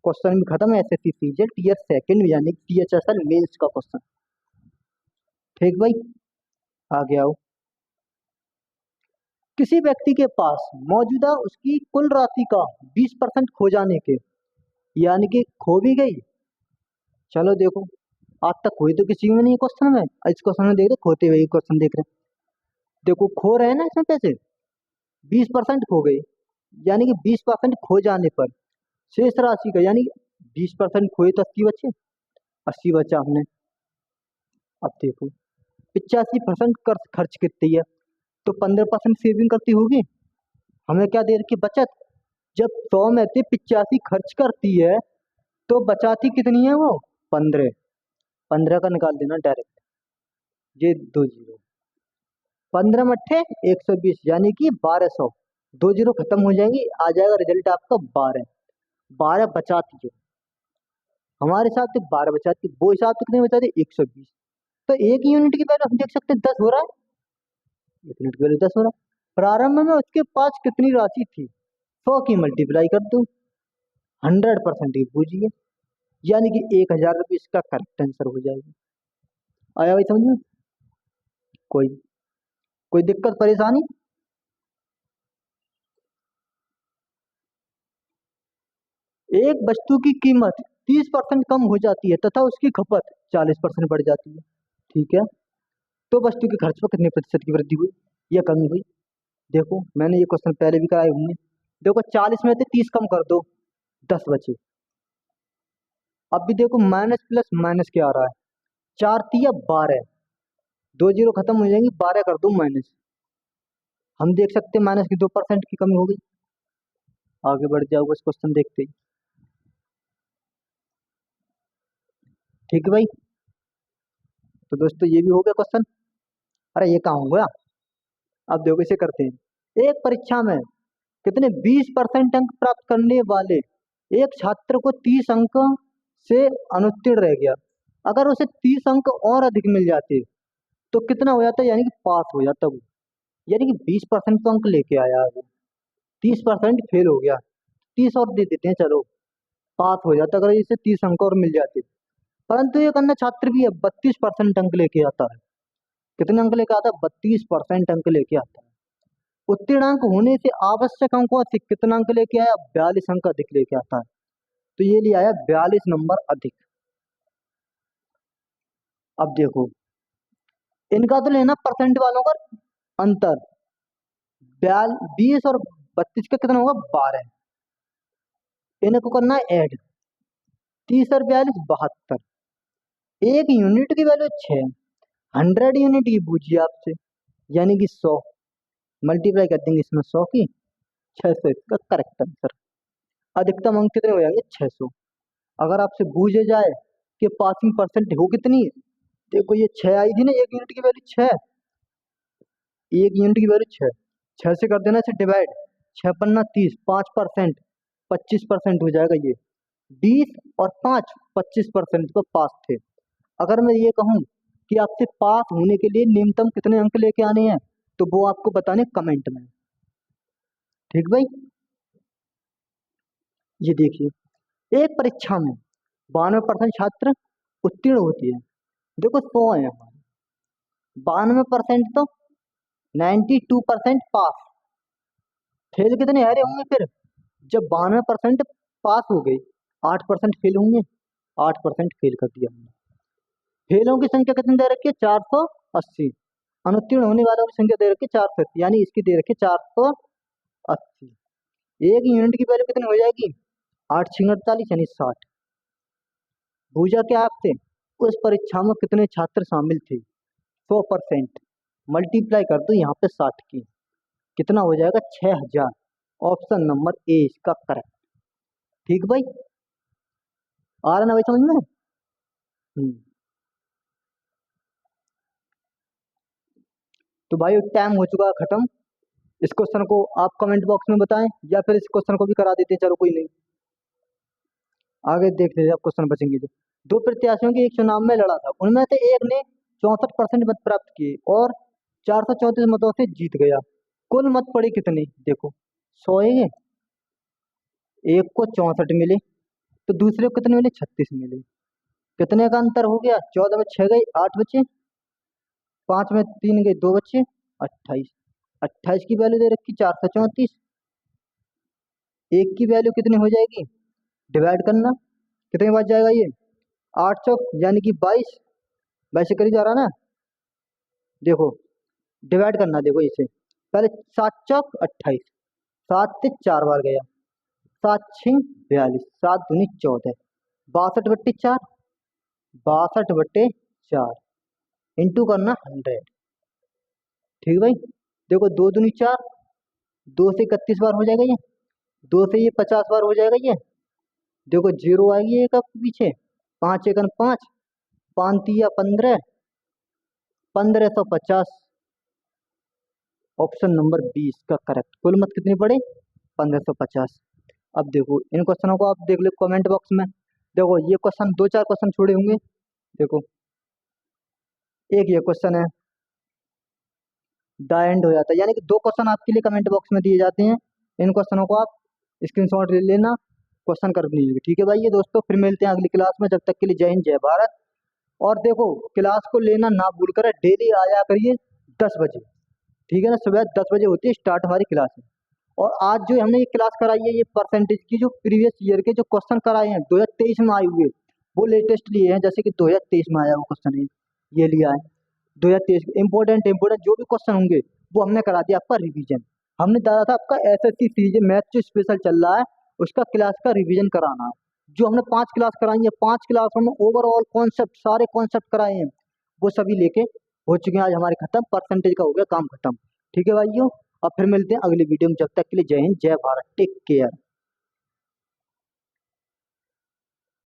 क्वेश्चन भी खत्म। एसएससी सीजीएल टीयर सेकंड यानी टीएचएसएल मेंस का क्वेश्चन। ठीक भाई, आगे आओ। किसी व्यक्ति के पास मौजूदा उसकी कुल राशि का 20% खो जाने के, यानी कि खो भी गई। चलो देखो, आज तक खोई तो किसी में नहीं क्वेश्चन में, इस क्वेश्चन में देख रहे खोते हुए क्वेश्चन देख रहे हैं। देखो खो रहे हैं ना इसमें पैसे, 20% खो गए, यानी कि 20% खो जाने पर शेष राशि का, यानी 20% खोए तो 80 बचे, 80 बचा हमने। अब देखो 85% खर्च कितनी है, तो 15% सेविंग करती होगी। हमें क्या दे रखी बचत? जब 100 में से 85 खर्च करती है तो बचाती कितनी है वो? 15, 15 का निकाल देना डायरेक्ट, ये 2 जीरो, 15 × 120 यानी कि 1200। 2 जीरो खत्म हो जाएंगी, आ जाएगा रिजल्ट आपका 12। 12 बचाती है हमारे हिसाब से, 12 बचाती है, वो हिसाब से कितने बचाते 120। तो एक यूनिट की वैल्यू हम देख सकते हैं 10 हो रहा है, एक यूनिट की वैल्यू 10 हो रहा है। प्रारंभ में उसके पास कितनी राशि थी, 100 की मल्टीप्लाई कर दो, 100% ही बूझिए, यानी कि 1000 रुपये इसका करेक्ट आंसर हो जाएगा। आया भाई समझ में? कोई कोई दिक्कत परेशानी? एक वस्तु की कीमत 30% कम हो जाती है तथा उसकी खपत 40% बढ़ जाती है, ठीक है, तो वस्तु के खर्च पर कितने प्रतिशत की वृद्धि हुई या कमी हुई? देखो मैंने ये क्वेश्चन पहले भी कराए होंगे। देखो 40 में से 30 कम कर दो, 10 बचे। अब भी देखो माइनस प्लस माइनस क्या आ रहा है, 4 × 3 = 12, 2 जीरो खत्म हो जाएंगी, 12 कर दो माइनस, हम देख सकते हैं माइनस की 2% की कमी हो गई। आगे बढ़ जाओ बस क्वेश्चन देखते ही, ठीक है भाई। तो दोस्तों ये भी हो गया क्वेश्चन। अरे ये कहाँ हो गया, अब देखो इसे करते हैं। एक परीक्षा में कितने 20% अंक प्राप्त करने वाले एक छात्र को 30 अंक से अनुत्तीर्ण रह गया, अगर उसे 30 अंक और अधिक मिल जाते तो कितना हो जाता, यानी कि पास हो जाता वो। यानी कि 20% तो अंक लेके आया है वो, 30% फेल हो गया, 30 और दे देते हैं चलो, पास हो जाता अगर इसे 30 अंक और मिल जाते। परंतु एक अन्य छात्र भी है, 32% अंक लेके आता है। कितने अंक लेके आता है, 32% अंक लेके आता है। उत्तीर्ण अंक होने से आवश्यक अंकों से कितना अंक लेके आया, 42 अंक अधिक लेके आता है, तो ये ले आया 42 नंबर अधिक। अब देखो इनका तो लेना परसेंट वालों का अंतर, 20 और 32 का कितना होगा, 12, इनको करना है ऐड, 30 और 42 72, एक यूनिट की वैल्यू 6, 100 यूनिट की पूछिए आपसे, यानी कि 100 मल्टीप्लाई कर देंगे इसमें 100 की, 600 इसका करेक्ट आंसर। अधिकतम अंक कितने हो जाएंगे, 600। अगर आपसे पूछे जाए कि पासिंग परसेंट हो कितनी है, देखो ये 6 आई थी ना, एक यूनिट की वैल्यू 6, एक यूनिट की वैल्यू 6, 6 से कर देना इसे डिवाइड, 6×5 = 30, 5%, 25% हो जाएगा ये, 20 और 5 25% पर पास थे। अगर मैं ये कहूँ कि आपसे पास होने के लिए न्यूनतम कितने अंक लेके आने हैं, तो वो आपको बताने कमेंट में, ठीक भाई। ये देखिए एक परीक्षा में 92% छात्र उत्तीर्ण होती है, देखो 100 है हमारे, 92% तो 92% पास, फेल कितने हरे होंगे फिर, जब 92% पास हो गई, 8% फेल होंगे, 8% फेल कर दिया हमने। फेलों की संख्या कितनी दे रखी है, 480, अनुत्तीर्ण होने वालों की संख्या दे रखी है 480, यानी इसकी दे रखी है 480। एक यूनिट की वैल्यू कितनी हो जाएगी, 8×6 = 48 यानी 60। पूछा क्या आपसे, उस परीक्षा में कितने छात्र शामिल थे, 100%, मल्टीप्लाई कर दो यहाँ पे 60 की, कितना हो जाएगा, 6000। ऑप्शन नंबर ए इसका करेक्ट, ठीक भाई। आ रहा ना भाई समझ में? हम्म। तो भाई टाइम हो चुका है खत्म, इस क्वेश्चन को आप कमेंट बॉक्स में बताएं, या फिर इस क्वेश्चन को भी करा देते हैं, चलो कोई नहीं, आगे देख लेते हैं, क्वेश्चन बचेंगे जो। दो प्रत्याशियों की एक चुनाव में लड़ा था, उनमें से एक ने 64% मत प्राप्त किए और 434 मतों से जीत गया, कुल मत पड़े कितने, देखो 100 है, एक को 64 मिले, तो दूसरे को कितने मिले, 36 मिले, कितने का अंतर हो गया, 14 में 6 गए 8 बचे, 5 में 3 गए 2 बचे, 28। 28 की वैल्यू दे रखी 434, एक की वैल्यू कितनी हो जाएगी, डिवाइड करना, कितने के बाद जाएगा ये, 8 चौक यानी कि 22, वैसे करी जा रहा ना, देखो डिवाइड करना, देखो इसे पहले, 7 चौक 28, 7 से 4 बार गया, 7×6 = 42, 7×2 = 14, 62/4, 62/4 इंटू करना 100, ठीक भाई। देखो 2×2 = 4, 2 से 31 बार हो जाएगा ये, 2 से ये 50 बार हो जाएगा ये, देखो जीरो आएगी एक अब पीछे, 5×1 = 5, 5×3 = 15, 1550। ऑप्शन नंबर 20 का करेक्ट। कुल मत कितनी पड़े? 1550। अब देखो इन क्वेश्चनों को आप देख लो कमेंट बॉक्स में। देखो ये क्वेश्चन, दो चार क्वेश्चन छोड़े होंगे। देखो एक ये क्वेश्चन है, द एंड हो जाता है, यानी कि दो क्वेश्चन आपके लिए कमेंट बॉक्स में दिए जाते हैं। इन क्वेश्चनों को आप स्क्रीनशॉट ले लेना, क्वेश्चन कर लीजिए। ठीक है भाई, ये दोस्तों फिर मिलते हैं अगली क्लास में। जब तक के लिए जय हिंद जय भारत। और देखो क्लास को लेना ना भूल कर, डेली आया करिए 10 बजे। ठीक है ना, सुबह 10 बजे होती है स्टार्ट हमारी क्लास में। और आज जो हमने ये क्लास कराई है, ये परसेंटेज की जो प्रीवियस ईयर के जो क्वेश्चन कराए हैं 2023 में आए हुए, वो लेटेस्ट लिए हैं। जैसे कि 2023 में आया वो क्वेश्चन है, ये लिया है 2023। इंपॉर्टेंट इंपॉर्टेंट जो भी क्वेश्चन होंगे वो हमने करा दिया आपका रिवीजन। हमने डाला था आपका एसएससी सीरीज मैथ जो स्पेशल चल रहा है उसका क्लास का रिवीजन कराना है। जो हमने 5 क्लास कराई है, 5 क्लास में ओवरऑल कॉन्सेप्ट, सारे कॉन्सेप्ट कराए हैं, वो सभी लेके हो चुके हैं आज हमारे खत्म। परसेंटेज का हो गया काम खत्म। ठीक है भाइयों, अब फिर मिलते हैं अगली वीडियो में। जब तक के लिए जय हिंद जय भारत, टेक केयर।